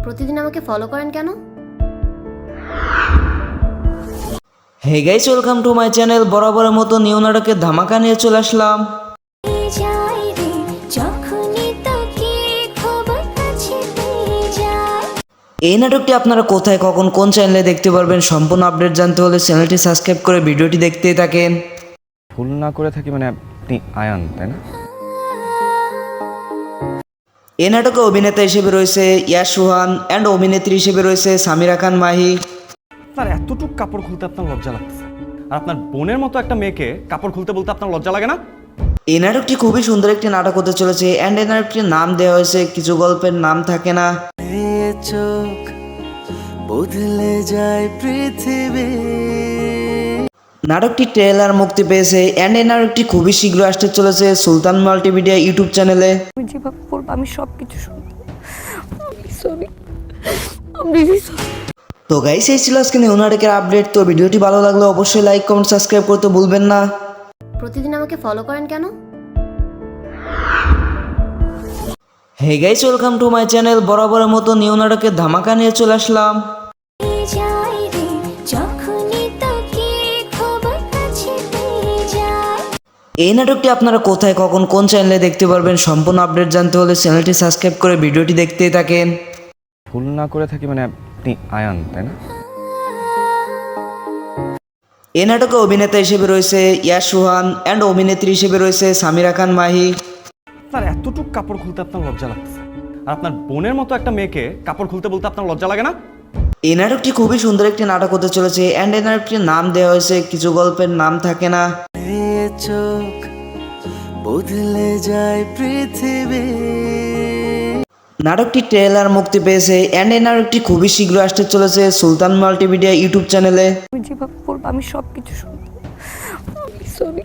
প্রতিদিন আমাকে ফলো করেন কেন? Hey guys, welcome to my channel. বরাবরের মতো নিউ নাটকের ধামাকা নিয়ে চলে আসলাম। এই নাটকটি আপনারা কোথায়, কখন, কোন চ্যানেলে দেখতে পারবেন সম্পূর্ণ আপডেট জানতে হলে চ্যানেলটি সাবস্ক্রাইব করে ভিডিওটি দেখতেই থাকেন। ভুল না করে থাকি মানে আপনি আয়ান, তাই না? এই নাটকে অভিনেতা হিসেবে রয়েছে ইয়াশ রোহান অ্যান্ড অভিনেত্রী হিসেবে রয়েছে সামিরা খান মাহি। আপনার এতটুক কাপড় খুলতে আপনার লজ্জা লাগছে, আর আপনার বোনের মতো একটা মেয়েকে কাপড় খুলতে বলতে আপনার লজ্জা লাগে না? এই নাটকটি খুবই সুন্দর একটি নাটক হতে চলেছে অ্যান্ড এই নাটকটির নাম দেওয়া হয়েছে কিছু গল্পের নাম থাকে না। চোখ বদলে যায় পৃথিবী। নাটকটি ট্রেলার মুক্তি পেয়েছে অ্যান্ড এই নাটকটি খুবই শীঘ্র আসতে চলেছে সুলতান মাল্টিমিডিয়া ইউটিউব চ্যানেলে। আমি যেভাবে বলবো আমি সব কিছু শুনবো। সরি, আমি রিলি সরি। তো গাইস, এই ছিল আজকে নিউ নাটকের আপডেট। তো ভিডিওটি ভালো লাগলে অবশ্যই লাইক, কমেন্ট, সাবস্ক্রাইব করতে ভুলবেন না। প্রতিদিন আমাকে ফলো করেন কেন? Hey guys, welcome to my channel. বরাবরের মতো নিউ নাটকের ধামাকা নিয়ে চলে আসলাম। এই নাটকটি আপনারা কোথায়, কখন, কোন চ্যানেলে দেখতে পারবেন সম্পূর্ণ আপডেট জানতে হলে চ্যানেলটি সাবস্ক্রাইব করে ভিডিওটি দেখতেই থাকেন। ভুল না করে থাকি মানে আপনি আয়ান, তাই না? এই নাটকে অভিনেতা হিসেবে রয়েছে ইয়াশ রোহান অ্যান্ড অভিনেত্রী হিসেবে রয়েছে সামিরা খান মাহি। আপনার এতটুক কাপড় খুলতে আপনার লজ্জা লাগছে, আর আপনার বোনের মতো একটা মেয়েকে কাপড় খুলতে বলতে আপনার লজ্জা লাগে না? এই নাটকটি খুবই সুন্দর একটি নাটক হতে চলেছে অ্যান্ড এই নাটকটির নাম দেওয়া হয়েছে কিছু গল্পের নাম থাকে না। চোখ বদলে যায় পৃথিবী। নাটকটি ট্রেলার মুক্তি পেয়েছে অ্যান্ড এই নাটকটি খুবই শীঘ্র আসতে চলেছে সুলতান মাল্টিমিডিয়া ইউটিউব চ্যানেলে। আমি যেভাবে বলবো আমি সব কিছু শুনবো। সরি,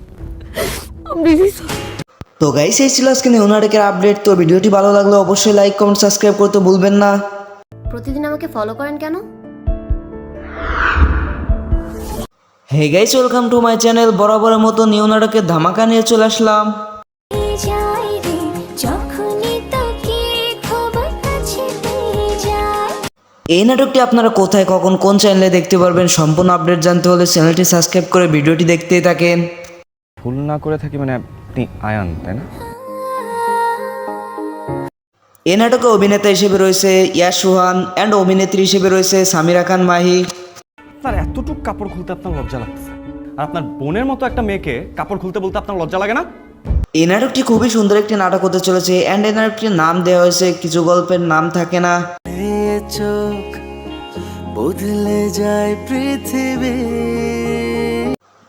আমি রিলি সরি। তো গাইস, এই ছিল আজকে নিউ নাটকের আপডেট। তো ভিডিওটি ভালো লাগলে অবশ্যই লাইক, কমেন্ট, সাবস্ক্রাইব করতে ভুলবেন না। প্রতিদিন আমাকে ফলো করেন কেন? Hey guys, welcome to my channel. বরাবরের মতো নিউ নাটকের ধামাকা নিয়ে চলে আসলাম। এই নাটকটি আপনারা কোথায়, কখন, কোন চ্যানেলে দেখতে পারবেন সম্পূর্ণ আপডেট জানতে হলে চ্যানেলটি সাবস্ক্রাইব করে ভিডিওটি দেখতেই থাকেন। ভুল না করে থাকি মানে আপনি আয়ান, তাই না? এই নাটকে অভিনেতা হিসেবে রয়েছে ইয়াশ রোহান অ্যান্ড অভিনেত্রী হিসেবে রয়েছে সামিরা খান মাহি। আপনার এতটুক কাপড় খুলতে আপনার লজ্জা লাগছে, আর আপনার বোনের মতো একটা মেয়েকে কাপড় খুলতে বলতে আপনার লজ্জা লাগে না? এই নাটকটি খুবই সুন্দর একটি নাটক হতে চলেছে অ্যান্ড এই নাটকটির নাম দেওয়া হয়েছে কিছু গল্পের নাম থাকে না। চোখ বদলে যায় পৃথিবী।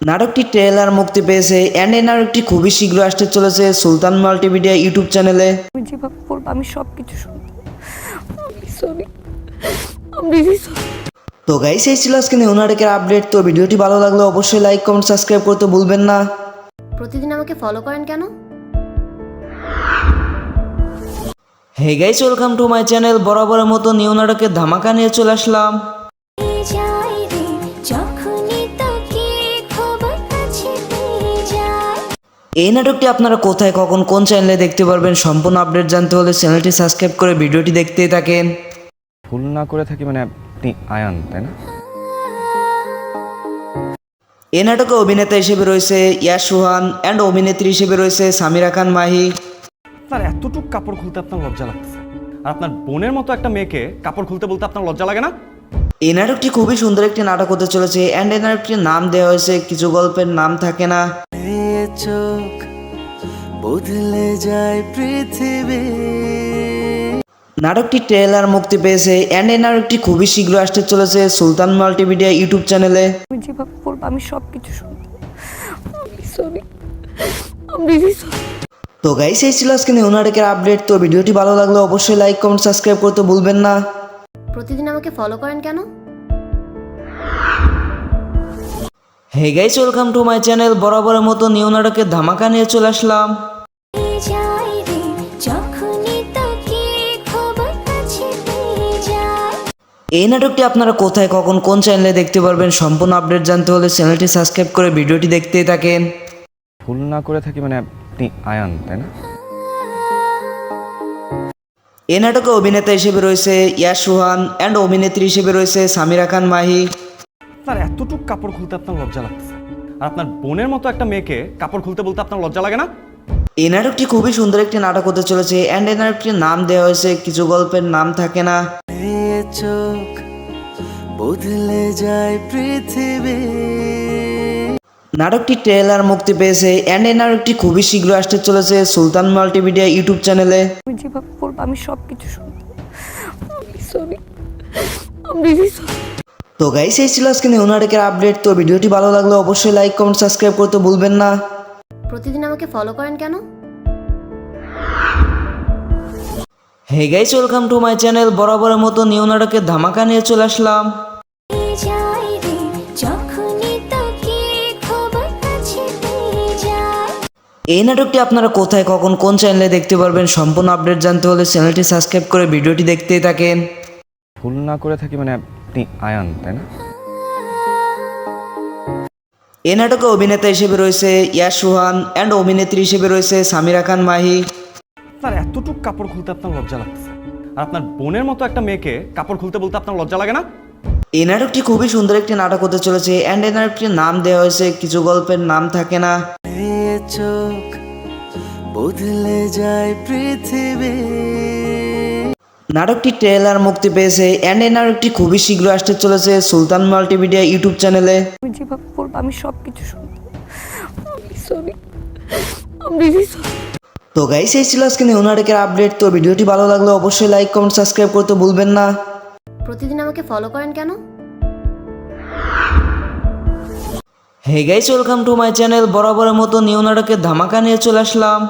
নাটকটি ট্রেলার মুক্তি পেয়েছে অ্যান্ড এই নাটকটি খুবই শীঘ্র আসতে চলেছে সুলতান মাল্টিমিডিয়া ইউটিউব চ্যানেলে। আমি যেভাবে বলবো আমি সব কিছু শুনবো। সরি, আমি রিলি সরি। তো গাইস, এই ছিল আজকে নিউ নাটকের আপডেট। তো ভিডিওটি ভালো লাগলে অবশ্যই লাইক, কমেন্ট, সাবস্ক্রাইব করতে ভুলবেন না। প্রতিদিন আমাকে ফলো করেন কেন? Hey guys, welcome to my channel. বরাবরের মতো নিউ নাটকের ধামাকা নিয়ে চলে আসলাম। এই নাটকটি আপনারা কোথায়, কখন, কোন চ্যানেলে দেখতে পারবেন সম্পূর্ণ আপডেট জানতে হলে চ্যানেলটি সাবস্ক্রাইব করে ভিডিওটি দেখতেই থাকেন। ভুল না করে থাকি মানে আপনি আয়ান, তাই না? এই নাটকে অভিনেতা হিসেবে রয়েছে ইয়াশ রোহান অ্যান্ড অভিনেত্রী হিসেবে রয়েছে সামিরা খান মাহি। আপনার এতটুক কাপড় খুলতে আপনার লজ্জা লাগছে, আর আপনার বোনের মতো একটা মেয়েকে কাপড় খুলতে বলতে আপনার লজ্জা লাগে না? এই নাটকটি খুবই সুন্দর একটি নাটক হতে চলেছে অ্যান্ড এই নাটকটির নাম দেওয়া হয়েছে কিছু গল্পের নাম থাকে না। চোখ বদলে যায় পৃথিবী। নাটকটি ট্রেলার মুক্তি পেয়েছে অ্যান্ড এই নাটকটি খুবই শীঘ্র আসতে চলেছে সুলতান মাল্টিমিডিয়া ইউটিউব চ্যানেলে। আমি যেভাবে বলবো আমি সব কিছু শুনবো। সরি, আমি রিলি সরি। তো গাইস, এই ছিল আজকে নিউ নাটকের আপডেট। তো ভিডিওটি ভালো লাগলে অবশ্যই লাইক, কমেন্ট, সাবস্ক্রাইব করতে ভুলবেন না। প্রতিদিন আমাকে ফলো করেন কেন? Hey guys, welcome to my channel. বরাবরের মতো নিউ নাটকের ধামাকা নিয়ে চলে আসলাম। এই নাটকটি আপনারা কোথায়, কখন, কোন চ্যানেলে দেখতে পারবেন সম্পূর্ণ আপডেট জানতে হলে চ্যানেলটি সাবস্ক্রাইব করে ভিডিওটি দেখতেই থাকেন। ভুল না করে থাকি মানে আপনি আয়ান, তাই না? এই নাটকে অভিনেতা হিসেবে রয়েছে ইয়াশ রোহান অ্যান্ড অভিনেত্রী হিসেবে রয়েছে সামিরা খান মাহি। আপনার এতটুকু কাপড় খুলতে আপনার লজ্জা লাগতেছে, আর আপনার বোনের মতো একটা মেয়েকে কাপড় খুলতে বলতে আপনার লজ্জা লাগে না? এই নাটকটি খুবই সুন্দর একটি নাটক হতে চলেছে অ্যান্ড এই নাটকটির নাম দেওয়া হয়েছে কিছু গল্পের নাম থাকে না। এ চোখ বদলে যায় পৃথিবী। নাটকটি ট্রেলার মুক্তি পেয়েছে অ্যান্ড এই নাটকটি খুবই শীঘ্র আসতে চলেছে সুলতান মাল্টিমিডিয়া ইউটিউব চ্যানেলে। আমি যেভাবে বলবো আমি সব কিছু শুনবো। সরি, আমি রিলি সরি। তো গাইস, এই ছিল আজকে নিউ নাটকের আপডেট। তো ভিডিওটি ভালো লাগলে অবশ্যই লাইক কমেন্ট সাবস্ক্রাইব করতে ভুলবেন না। প্রতিদিন আমাকে ফলো করেন কেন? Hey guys, welcome to my channel. বরাবরের মতো নিউ নাটকের ধামাকা নিয়ে চলে আসলাম। এই নাটকটি আপনারা কোথায় কখন কোন চ্যানেলে দেখতে পারবেন সম্পূর্ণ আপডেট জানতে হলে চ্যানেলটি সাবস্ক্রাইব করে ভিডিওটি দেখতেই থাকেন। ভুল না করে থাকি মানে আপনি আয়ান, তাই না? এই নাটকে অভিনেতা হিসেবে রয়েছে ইয়াশ রোহান অ্যান্ড অভিনেত্রী হিসেবে রয়েছে সামিরা খান মাহি। আপনার এতটুকু কাপড় খুলতে আপনার লজ্জা লাগতেছে, আর আপনার বোনের মতো একটা মেয়েকে কাপড় খুলতে বলতে আপনার লজ্জা লাগে না? এই নাটকটি খুবই সুন্দর একটি নাটক হতে চলেছে অ্যান্ড এই নাটকটির নাম দেওয়া হয়েছে কিছু গল্পের নাম থাকে না। এ চোখ বদলে যায় পৃথিবী। নাটকটি ট্রেলার মুক্তি পেয়েছে অ্যান্ড এই নাটকটি খুবই শীঘ্র আসতে চলেছে সুলতান মাল্টিমিডিয়া ইউটিউব চ্যানেলে। আমি যেভাবে বলবো আমি সব কিছু শুনবো। সরি, আমি রিলি সরি। তো গাইস, এই ছিল আজকে নিউ নাটকের আপডেট। তো ভিডিওটি ভালো লাগলে অবশ্যই লাইক কমেন্ট সাবস্ক্রাইব করতে ভুলবেন না। প্রতিদিন আমাকে ফলো করেন কেন? Hey guys, welcome to my channel. বরাবরের মতো নিউ নাটকের ধামাকা নিয়ে চলে আসলাম।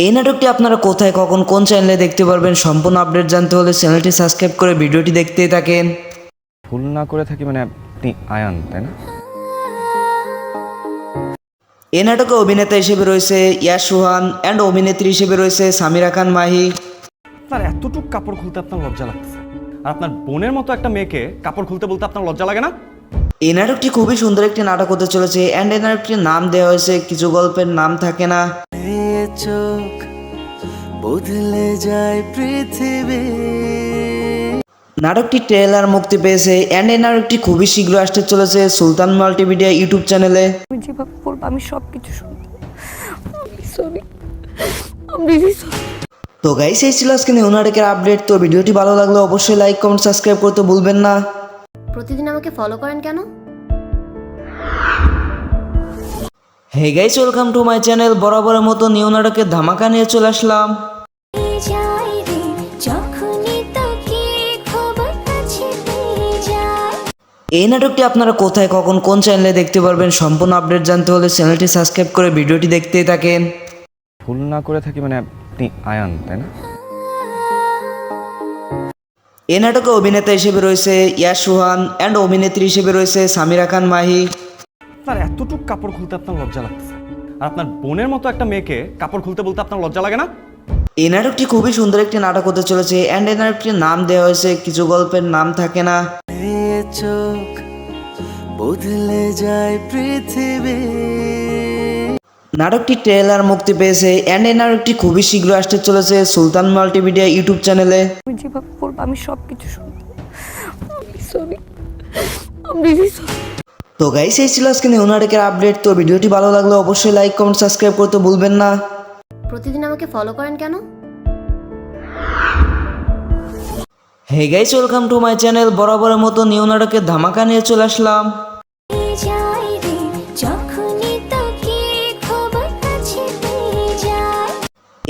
এই নাটকটি আপনারা কোথায় কখন কোন চ্যানেলে দেখতে পারবেন সম্পূর্ণ আপডেট জানতে হলে চ্যানেলটি সাবস্ক্রাইব করে ভিডিওটি দেখতেই থাকেন। ভুল না করে থাকি মানে আপনি আয়ান, তাই না? এই নাটকে অভিনেতা হিসেবে রয়েছে ইয়াশ রোহান অ্যান্ড অভিনেত্রী হিসেবে রয়েছে সামিরা খান মাহি। আপনার এতটুকু কাপড় খুলতে আপনার লজ্জা লাগতেছে, আর আপনার বোনের মতো একটা মেয়েকে কাপড় খুলতে বলতে আপনার লজ্জা লাগে না? এই নাটকটি খুবই সুন্দর একটি নাটক হতে চলেছে অ্যান্ড এই নাটকটির নাম দেওয়া হয়েছে কিছু গল্পের নাম থাকে না। এ চোখ বদলে যায় পৃথিবী। নাটকটি ট্রেলার মুক্তি পেয়েছে অ্যান্ড এই নাটকটি খুবই শীঘ্র আসতে চলেছে সুলতান মাল্টিমিডিয়া ইউটিউব চ্যানেলে। আমি যেভাবে বলবো আমি সব কিছু শুনবো। সরি, আমি রিলি সরি। তো গাইস, এই ছিল আজকে নিউ নাটকের আপডেট। তো ভিডিওটি ভালো লাগলে অবশ্যই লাইক কমেন্ট সাবস্ক্রাইব করতে ভুলবেন না। প্রতিদিন আমাকে ফলো করেন কেন? Hey guys, welcome to my channel. বরাবরের মতো নিউ নাটকের ধামাকা নিয়ে চলে আসলাম। এই নাটকটি আপনারা কোথায় কখন কোন চ্যানেলে দেখতে পারবেন সম্পূর্ণ আপডেট জানতে হলে চ্যানেলটি সাবস্ক্রাইব করে ভিডিওটি দেখতেই থাকেন। ভুল না করে থাকি মানে আপনি আয়ান, তাই না? এই নাটকে অভিনেতা হিসেবে রয়েছে ইয়াশ রোহান অ্যান্ড অভিনেত্রী হিসেবে রয়েছে সামিরা খান মাহি। আপনার এতটুকু কাপড় খুলতে আপনার লজ্জা লাগতেছে, আর আপনার বোনের মতো একটা মেয়েকে কাপড় খুলতে বলতে আপনার লজ্জা লাগে না? এই নাটকটি খুবই সুন্দর একটি নাটক হতে চলেছে অ্যান্ড এই নাটকটির নাম দেওয়া হয়েছে কিছু গল্পের নাম থাকে না। এ চোখ বদলে যায় পৃথিবী। নাটকটি ট্রেলার মুক্তি পেয়েছে অ্যান্ড এই নাটকটি খুবই শীঘ্র আসতে চলেছে সুলতান মাল্টিমিডিয়া ইউটিউব চ্যানেলে। আমি যেভাবে বলবো আমি সব কিছু শুনবো। সরি, আমি রিলি সরি। তো গাইস, এই ছিল আজকে নিউ নাটকের আপডেট। তো ভিডিওটি ভালো লাগলে অবশ্যই লাইক কমেন্ট সাবস্ক্রাইব করতে ভুলবেন না। প্রতিদিন আমাকে ফলো করেন কেন? Hey guys, welcome to my channel. বরাবরের মতো নিউ নাটকের ধামাকা নিয়ে চলে আসলাম।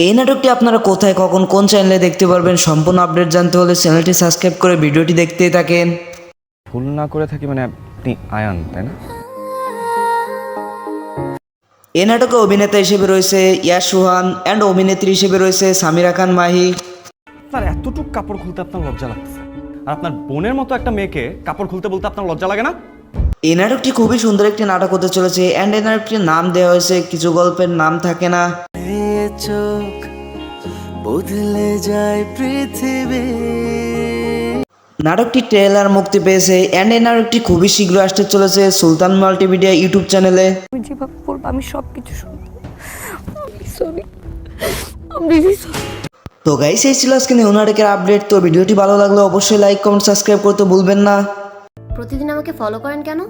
এই নাটকটি আপনারা কোথায় কখন কোন চ্যানেলে দেখতে পারবেন সম্পূর্ণ আপডেট জানতে হলে চ্যানেলটি সাবস্ক্রাইব করে ভিডিওটি দেখতেই থাকেন। ভুল না করে থাকি মানে আপনি আয়ান, তাই না? এই নাটকে অভিনেতা হিসেবে রয়েছে ইয়াশ রোহান অ্যান্ড অভিনেত্রী হিসেবে রয়েছে সামিরা খান মাহি। আপনার এতটুকু কাপড় খুলতে আপনার লজ্জা লাগতেছে, আর আপনার বোনের মতো একটা মেয়েকে কাপড় খুলতে বলতে আপনার লজ্জা লাগে না? এই নাটকটি খুবই সুন্দর একটি নাটক হতে চলেছে অ্যান্ড এই নাটকটির নাম দেওয়া হয়েছে কিছু গল্পের নাম থাকে না। এ চোখ বদলে যায় পৃথিবী। নাটকটি ট্রেলার মুক্তি পেয়েছে অ্যান্ড এই নাটকটি খুবই শীঘ্র আসতে চলেছে সুলতান মাল্টিমিডিয়া ইউটিউব চ্যানেলে। আমি যেভাবে বলবো আমি সব কিছু শুনবো। সরি, আমি রিলি সরি। তো গাইস, এই ছিল আজকে নিউ নাটকের আপডেট। তো ভিডিওটি ভালো লাগলে অবশ্যই লাইক কমেন্ট সাবস্ক্রাইব করতে ভুলবেন না। প্রতিদিন আমাকে ফলো করেন কেন?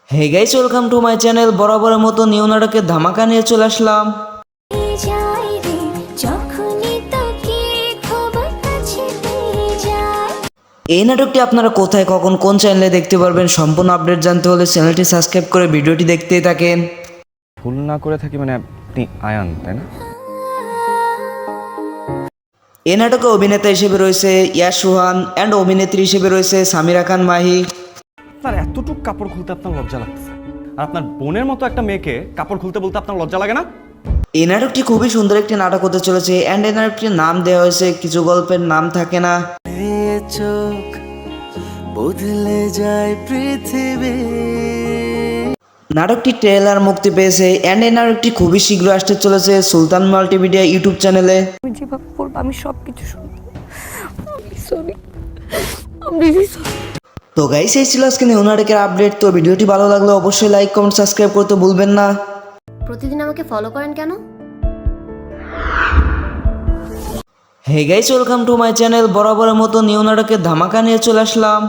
Hey guys, welcome to my channel. বরাবরের মতো নিউ নাটকের ধামাকা নিয়ে চলে আসলাম। এই নাটকটি আপনারা কোথায়, কখন, কোন চ্যানেলে দেখতে পারবেন সম্পূর্ণ আপডেট জানতে হলে চ্যানেলটি সাবস্ক্রাইব করে ভিডিওটি দেখতেই থাকেন। ভুল না করে থাকি মানে আপনি আয়ান, তাই না? এই নাটকে অভিনেতা হিসেবে রয়েছে ইয়াশ সুহান অ্যান্ড অভিনেত্রী হিসেবে রয়েছে সামিরা খান মাহি। আপনার এতটুকু কাপড় খুলতে আপনার লজ্জা লাগতেছে, আর আপনার বোনের মতো একটা মেয়েকে কাপড় খুলতে বলতে আপনার লজ্জা লাগে না? এই নাটকটি খুবই সুন্দর একটি নাটক হতে চলেছে অ্যান্ড এই নাটকটির নাম দেওয়া হয়েছে কিছু গল্পের নাম থাকে না। চোখ বদলে যায় পৃথিবী। নাটকটি ট্রেলার মুক্তি পেয়েছে অ্যান্ড এই নাটকটি খুবই শীঘ্র আসতে চলেছে সুলতান মাল্টিমিডিয়া ইউটিউব চ্যানেলে। আমি যেভাবে বলবো আমি সব কিছু শুনবো। সরি, আমি রিলি সরি। তো গাইস, এই ছিল আজকে নিউ নাটকের আপডেট। তো ভিডিওটি ভালো লাগলে অবশ্যই লাইক কমেন্ট সাবস্ক্রাইব করতে ভুলবেন না। প্রতিদিন আমাকে ফলো করেন কেন? Hey guys, welcome to my channel. বরাবরের মতো নিউ নাটকের ধামাকা নিয়ে চলে আসলাম।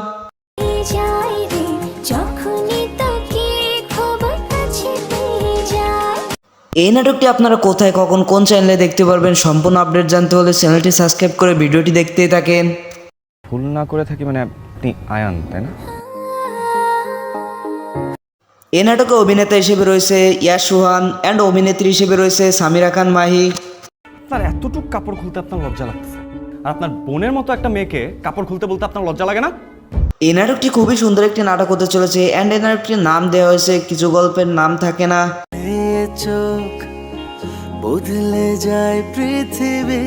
এই নাটকটি আপনারা কোথায়, কখন, কোন চ্যানেলে দেখতে পারবেন সম্পূর্ণ আপডেট জানতে হলে চ্যানেলটি সাবস্ক্রাইব করে ভিডিওটি দেখতেই থাকেন। ভুল না করে থাকি মানে আপনি আয়ান, তাই না? এই নাটকে অভিনেতা হিসেবে রয়েছে ইয়াশ সুহান অ্যান্ড অভিনেত্রী হিসেবে রয়েছে সামিরা খান মাহি। আপনার এতটুকু কাপড় খুলতে আপনার লজ্জা লাগতেছে, আর আপনার বোনের মতো একটা মেয়েকে কাপড় খুলতে বলতে আপনার লজ্জা লাগে না? এই নাটকটি খুবই সুন্দর একটি নাটক হতে চলেছে অ্যান্ড এই নাটকটির নাম দেওয়া হয়েছে কিছু গল্পের নাম থাকে না। চোখ বদলে যায় পৃথিবী।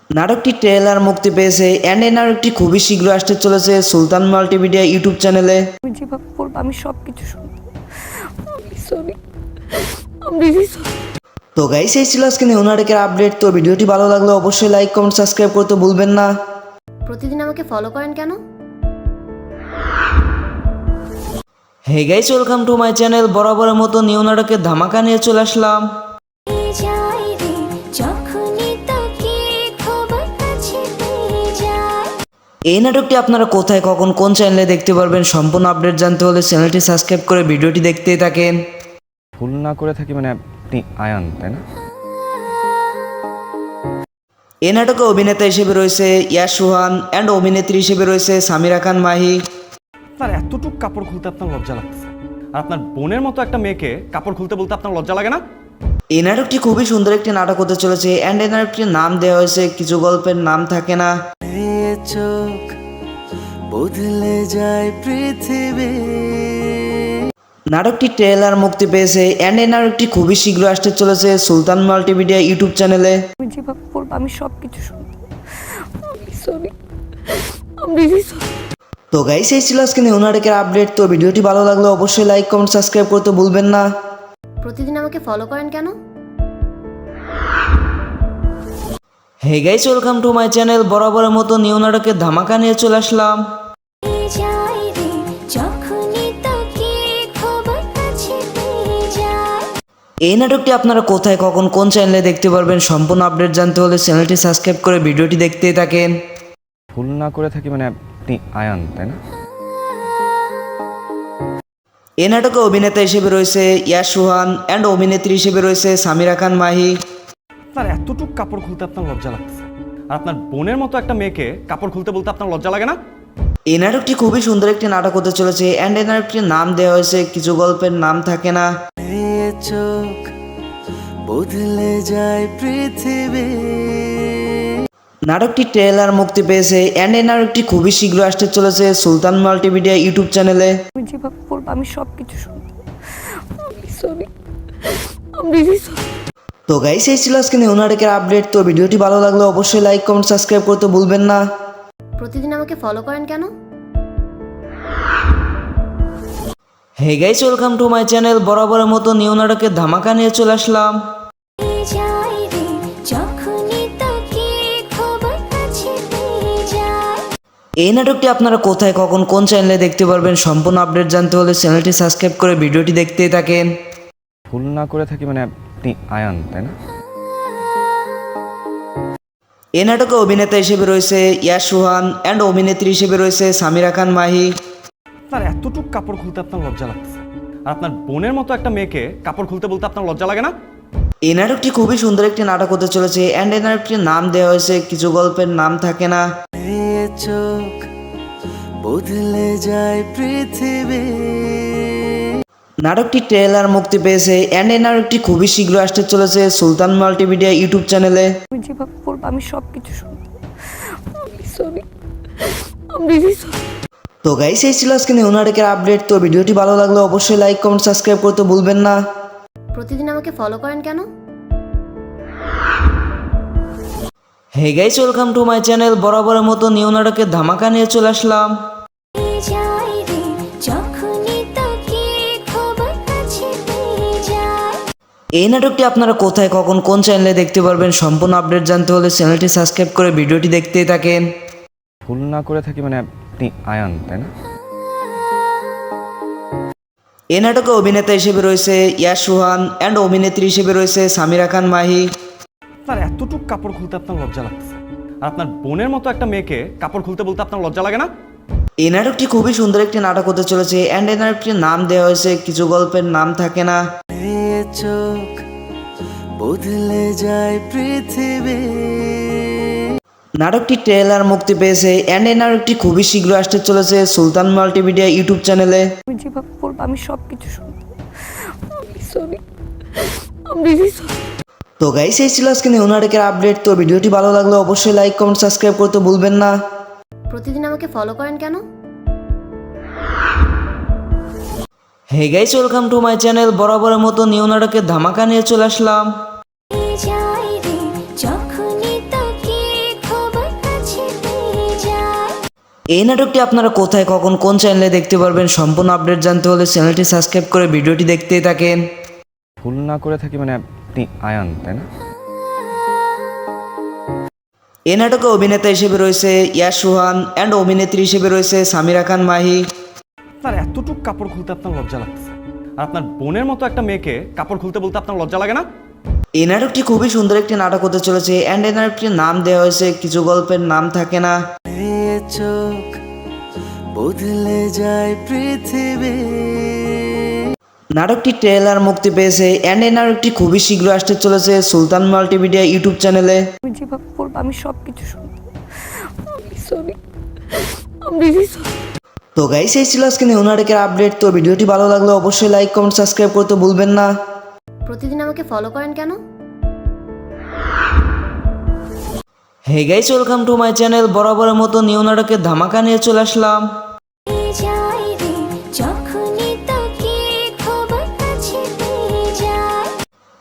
নাটকটি ট্রেলার মুক্তি পেয়েছে অ্যান্ড এই নাটকটি খুবই শীঘ্র আসতে চলেছে সুলতান মাল্টিমিডিয়া ইউটিউব চ্যানেলে। আমি যেভাবে বলবো আমি সব কিছু শুনবো। সরি, আমি রিলি সরি। তো গাইস, এই ছিল আজকে নিউ নাটকের আপডেট। তো ভিডিওটি ভালো লাগলে অবশ্যই লাইক কমেন্ট সাবস্ক্রাইব করতে ভুলবেন না। প্রতিদিন আমাকে ফলো করেন কেন? Hey guys, welcome to my channel. বরাবরের মতো নিউ নাটকের ধামাকা নিয়ে চলে আসলাম। এই নাটকটি আপনারা কোথায়, কখন, কোন চ্যানেলে দেখতে পারবেন সম্পূর্ণ আপডেট জানতে হলে চ্যানেলটি সাবস্ক্রাইব করে ভিডিওটি দেখতেই থাকেন। ভুল না করে থাকি মানে আপনি আয়ান, তাই না? এই নাটকে অভিনেতা হিসেবে রয়েছে ইয়াশ সুহান অ্যান্ড অভিনেত্রী হিসেবে রয়েছে সামিরা খান মাহি। আপনার এতটুকু কাপড় খুলতে আপনার লজ্জা লাগতেছে, আর আপনার বোনের মতো একটা মেয়েকে কাপড় খুলতে বলতে আপনার লজ্জা লাগে না? এই নাটকটি খুবই সুন্দর একটি নাটক হতে চলেছে অ্যান্ড এই নাটকটির নাম দেওয়া হয়েছে কিছু গল্পের নাম থাকে না। চোখ বদলে যায় পৃথিবী। নাটকটি ট্রেলার মুক্তি পেয়েছে অ্যান্ড এই নাটকটি খুবই শীঘ্র আসতে চলেছে সুলতান মাল্টিমিডিয়া ইউটিউব চ্যানেলে। আমি যেভাবে বলবো আমি সব কিছু শুনবো। সরি, আমি রিলি সরি। তো গাইস, এই ছিল আজকে নিউ নাটকের আপডেট। তো ভিডিওটি ভালো লাগলে অবশ্যই লাইক কমেন্ট সাবস্ক্রাইব করতে ভুলবেন না। প্রতিদিন আমাকে ফলো করেন কেন? Hey guys, welcome to my channel. বরাবরের মতো নিউ নাটকের ধামাকা নিয়ে চলে আসলাম। এই নাটকটি আপনারা কোথায়, কখন, কোন চ্যানেলে দেখতে পারবেন সম্পূর্ণ আপডেট জানতে হলে চ্যানেলটি সাবস্ক্রাইব করে ভিডিওটি দেখতেই থাকেন। ভুল না করে থাকি মানে আপনি আয়ান, তাই না? এই নাটকে অভিনেতা হিসেবে রয়েছে ইয়াশ সুহান অ্যান্ড অভিনেত্রী হিসেবে রয়েছে সামিরা খান মাহি। আপনার এতটুকু কাপড় খুলতে আপনার লজ্জা লাগতেছে, আর আপনার বোনের মতো একটা মেয়েকে কাপড় খুলতে বলতে আপনার লজ্জা লাগে না? এই নাটকটি খুবই সুন্দর একটি নাটক হতে চলেছে অ্যান্ড এই নাটকটির নাম দেওয়া হয়েছে কিছু গল্পের নাম থাকে না। চোখ বদলে যায় পৃথিবী। নাটকটি ট্রেলার মুক্তি পেয়েছে অ্যান্ড এই নাটকটি খুবই শীঘ্র আসতে চলেছে সুলতান মাল্টিমিডিয়া ইউটিউব চ্যানেলে। আমি যেভাবে বলবো আমি সব কিছু শুনবো। সরি, আমি রিলি সরি। তো গাইস, এই ছিল আজকে নিউ নাটকের আপডেট। তো ভিডিওটি ভালো লাগলে অবশ্যই লাইক কমেন্ট সাবস্ক্রাইব করতে ভুলবেন না। প্রতিদিন আমাকে ফলো করেন কেন? Hey guys, welcome to my channel. বরাবরের মতো নিউ নাটকের ধামাকা নিয়ে চলে আসলাম। এই নাটকটি আপনারা কোথায় কখন কোন চ্যানেলে দেখতে পারবেন সম্পূর্ণ আপডেট জানতে হলে চ্যানেলটি সাবস্ক্রাইব করে ভিডিওটি দেখতেই থাকেন। ভুল না করে থাকি মানে আপনি আয়ান, তাই না? এই নাটকে অভিনেতা হিসেবে রয়েছে ইয়াশ সুহান অ্যান্ড অভিনেত্রী হিসেবে রয়েছে সামিরা খান মাহি। আপনার এতটুক কাপড় খুলতে আপনার লজ্জা লাগছে, আর আপনার বোনের মতো একটা মেয়েকে কাপড় খুলতে বলতে আপনার লজ্জা লাগে না? এই নাটকটি খুবই সুন্দর একটি নাটক হতে চলেছে অ্যান্ড এই নাটকটির নাম দেওয়া হয়েছে কিছু গল্পের নাম থাকে না। এ চোখ বদলে যায় পৃথিবী। নাটকটি ট্রেলার মুক্তি পেয়েছে অ্যান্ড এই নাটকটি খুবই শীঘ্র আসতে চলেছে সুলতান মাল্টিমিডিয়া ইউটিউব চ্যানেলে। আমি যেভাবে বলবো আমি সব কিছু শুনবো। সরি, আমি রিলি সরি। তো গাইস, এই ছিল আজকে নিউ নাটকের আপডেট। তো ভিডিওটি ভালো লাগলে অবশ্যই লাইক কমেন্ট সাবস্ক্রাইব করতে ভুলবেন না। প্রতিদিন আমাকে ফলো করেন কেন? Hey guys, welcome to my channel. বরাবরের মতো নিউ নাটকের ধামাকা নিয়ে চলে আসলাম। এই নাটকটি আপনারা কোথায় কখন কোন চ্যানেলে দেখতে পারবেন সম্পূর্ণ আপডেট জানতে হলে চ্যানেলটি সাবস্ক্রাইব করে ভিডিওটি দেখতেই থাকেন। ভুল না করে থাকি মানে আপনি আয়ান, তাই না? এই নাটকে অভিনেতা হিসেবে রয়েছে ইয়াশ সুহান অ্যান্ড অভিনেত্রী হিসেবে রয়েছে সামিরা খান মাহি। আপনার এতটুক কাপড় খুলতে আপনার লজ্জা লাগছে, আর আপনার বোনের মতো একটা মেয়েকে কাপড় খুলতে বলতে আপনার লজ্জা লাগে না? এই নাটকটি খুবই সুন্দর একটি নাটক হতে চলেছে অ্যান্ড এই নাটকটির নাম দেওয়া হয়েছে কিছু গল্পের নাম থাকে না। এ চোখ বদলে যায় পৃথিবী। নাটকটি ট্রেলার মুক্তি পেয়েছে অ্যান্ড এই নাটকটি খুবই শীঘ্র আসতে চলেছে সুলতান মাল্টিমিডিয়া ইউটিউব চ্যানেলে। আমি যেভাবে বলবো আমি সব কিছু শুনবো। সরি, আমি রিলি সরি। তো গাইস, এই ছিল আজকে নিউ নাটকের আপডেট। তো ভিডিওটি ভালো লাগলে অবশ্যই লাইক কমেন্ট সাবস্ক্রাইব করতে ভুলবেন না। প্রতিদিন আমাকে ফলো করেন কেন? Hey guys, welcome to my channel. বরাবরের মতো নিউ নাটকের ধামাকা নিয়ে চলে আসলাম। এই নাটকটি আপনারা কোথায় কখন কোন চ্যানেলে দেখতে পারবেন সম্পূর্ণ আপডেট জানতে হলে চ্যানেলটি সাবস্ক্রাইব করে ভিডিওটি দেখতেই থাকেন। ভুল না করে থাকি মানে আপনি আয়ান, তাই না? এই নাটকে অভিনেতা হিসেবে রয়েছে ইয়াশ সুহান অ্যান্ড অভিনেত্রী হিসেবে রয়েছে সামিরা খান মাহি। আপনার এতটুক কাপড় খুলতে আপনার লজ্জা লাগছে, আর আপনার বোনের মতো একটা মেয়েকে কাপড় খুলতে বলতে আপনার লজ্জা লাগে না? এই নাটকটি খুবই সুন্দর একটি নাটক হতে চলেছে অ্যান্ড এই নাটকটির নাম দেওয়া হয়েছে কিছু গল্পের নাম থাকে না। এ চোখ বদলে যায় পৃথিবী। নাটকটি ট্রেলার মুক্তি পেয়েছে অ্যান্ড এই নাটকটি খুবই শীঘ্র আসতে চলেছে সুলতান মাল্টিমিডিয়া ইউটিউব চ্যানেলে। আমি যেভাবে বলবো আমি সব কিছু শুনবো। সরি, আমি রিলি সরি। তো গাইস, এই ছিল আজকে নিউ নাটকের আপডেট। তো ভিডিওটি ভালো লাগলে অবশ্যই লাইক কমেন্ট সাবস্ক্রাইব করতে ভুলবেন না। প্রতিদিন আমাকে ফলো করেন কেন? Hey guys, welcome to my channel. বরাবরের মতো নিউ নাটকের ধামাকা নিয়ে চলে আসলাম।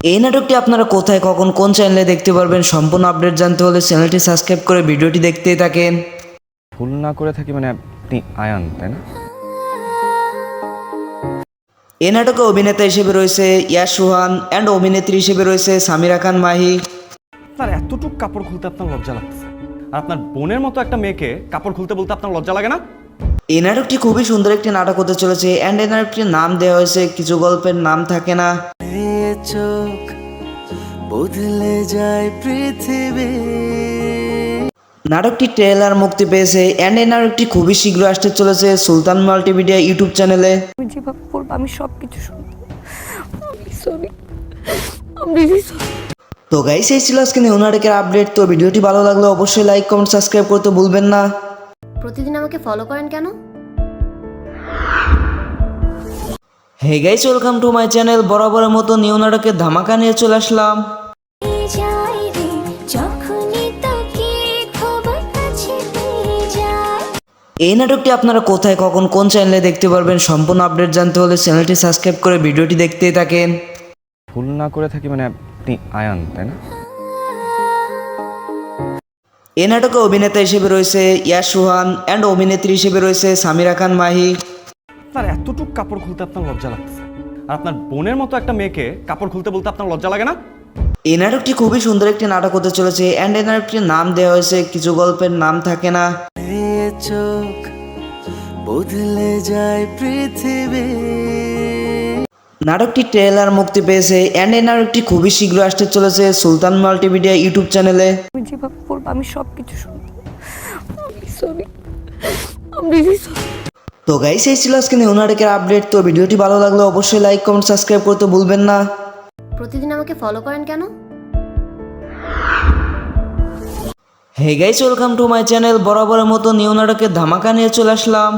এই নাটকটি আপনারা কোথায় কখন কোন চ্যানেলে দেখতে পারবেন সম্পূর্ণ আপডেট জানতে হলে চ্যানেলটি সাবস্ক্রাইব করে ভিডিওটি দেখতেই থাকেন। ভুল না করে থাকি মানে আপনি আয়ান, তাই না? এই নাটকে অভিনেতা হিসেবে রয়েছে ইয়াশ সুহান অ্যান্ড অভিনেত্রী হিসেবে রয়েছে সামিরা খান মাহি। আপনার এতটুক কাপড় খুলতে আপনার লজ্জা লাগছে, আর আপনার বোনের মতো একটা মেয়েকে কাপড় খুলতে বলতে আপনার লজ্জা লাগে না? এই নাটকটি খুবই সুন্দর একটি নাটক হতে চলেছে অ্যান্ড এই নাটকটির নাম দেওয়া হয়েছে কিছু গল্পের নাম থাকে না। এ চোখ বদলে যায় পৃথিবী। নাটকটি ট্রেলার মুক্তি পেয়েছে অ্যান্ড এই নাটকটি খুবই শীঘ্র আসতে চলেছে সুলতান মাল্টিমিডিয়া ইউটিউব চ্যানেলে। আমি যেভাবে বলবো আমি সব কিছু শুনবো। সরি, আমি রিলি সরি। তো গাইস, এই ছিল আজকে নিউ নাটকের আপডেট। তো ভিডিওটি ভালো লাগলে অবশ্যই লাইক কমেন্ট সাবস্ক্রাইব করতে ভুলবেন না। প্রতিদিন আমাকে ফলো করেন কেন? Hey guys, welcome to my channel. বরাবরের মতো নিউ নাটকের ধামাকা নিয়ে চলে আসলাম। এই নাটকটি আপনারা কোথায় কখন কোন চ্যানেলে দেখতে পারবেন সম্পূর্ণ আপডেট জানতে হলে চ্যানেলটি সাবস্ক্রাইব করে ভিডিওটি দেখতেই থাকেন। ভুল না করে থাকি মানে আপনি আয়ান, তাই না? এই নাটকে অভিনেতা হিসেবে রয়েছে ইয়াশ সুহান অ্যান্ড অভিনেত্রী হিসেবে রয়েছে সামিরা খান মাহি। আপনার এতটুক কাপড় খুলতে আপনার লজ্জা লাগছে, আর আপনার বোনের মতো একটা মেয়েকে কাপড় খুলতে বলতে আপনার লজ্জা লাগে না? এই নাটকটি খুবই সুন্দর একটি নাটক হতে চলেছে অ্যান্ড এই নাটকটির নাম দেওয়া হয়েছে কিছু গল্পের নাম থাকে না। এ চোখ বদলে যায় পৃথিবী। নাটকটি ট্রেলার মুক্তি পেয়েছে অ্যান্ড এই নাটকটি খুবই শীঘ্র আসতে চলেছে সুলতান মাল্টিমিডিয়া ইউটিউব চ্যানেলে। আমি যেভাবে বলবো আমি সব কিছু শুনবো। সরি, আমি রিলি সরি। তো গাইস, এই ছিল আজকে নিউ নাটকের আপডেট। তো ভিডিওটি ভালো লাগলে অবশ্যই লাইক কমেন্ট সাবস্ক্রাইব করতে ভুলবেন না। প্রতিদিন আমাকে ফলো করেন কেন? Hey guys, welcome to my channel. বরাবরের মতো নিউ নাটকের ধামাকা নিয়ে চলে আসলাম।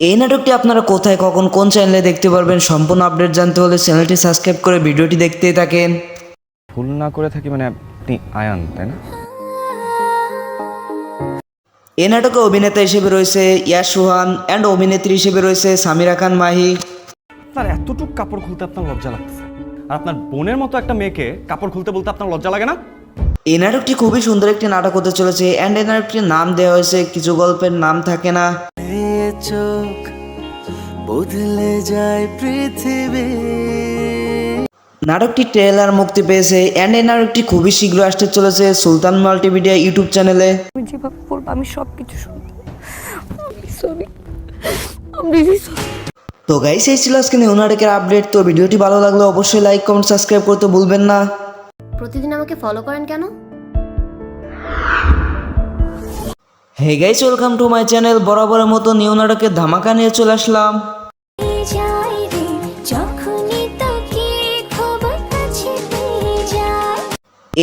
এই নাটকটি আপনারা কোথায় কখন কোন চ্যানেলে দেখতে পারবেন সম্পূর্ণ আপডেট জানতে হলে চ্যানেলটি সাবস্ক্রাইব করে ভিডিওটি দেখতেই থাকেন। ভুল না করে থাকি মানে আপনি আয়ান, তাই না? এই নাটকে অভিনেতা হিসেবে রয়েছে ইয়াশ সুহান অ্যান্ড অভিনেত্রী হিসেবে রয়েছে সামিরা খান মাহি। আপনার এতটুক কাপড় খুলতে আপনার লজ্জা লাগতেছে, আর আপনার বোনের মতো একটা মেয়েকে কাপড় খুলতে বলতে আপনার লজ্জা লাগে না? এই নাটকটি খুবই সুন্দর একটি নাটক হতে চলেছে অ্যান্ড এই নাটকটির নাম দেওয়া হয়েছে কিছু গল্পের নাম থাকে না। চোখ বদলে যায় পৃথিবী। নাটকটি ট্রেলার মুক্তি পেয়েছে অ্যান্ড এই নাটকটি খুবই শীঘ্র আসতে চলেছে সুলতান মাল্টিমিডিয়া ইউটিউব চ্যানেলে। আমি যেভাবে বলবো আমি সব কিছু শুনবো। সরি, আমি রিলি সরি। তো গাইস, এই ছিল আজকে নিউ নাটকের আপডেট। তো ভিডিওটি ভালো লাগলে অবশ্যই লাইক কমেন্ট সাবস্ক্রাইব করতে ভুলবেন না। প্রতিদিন আমাকে ফলো করেন কেন? Hey guys, welcome to my channel. বরাবরের মতো নিউ নাটকের ধামাকা নিয়ে চলে আসলাম।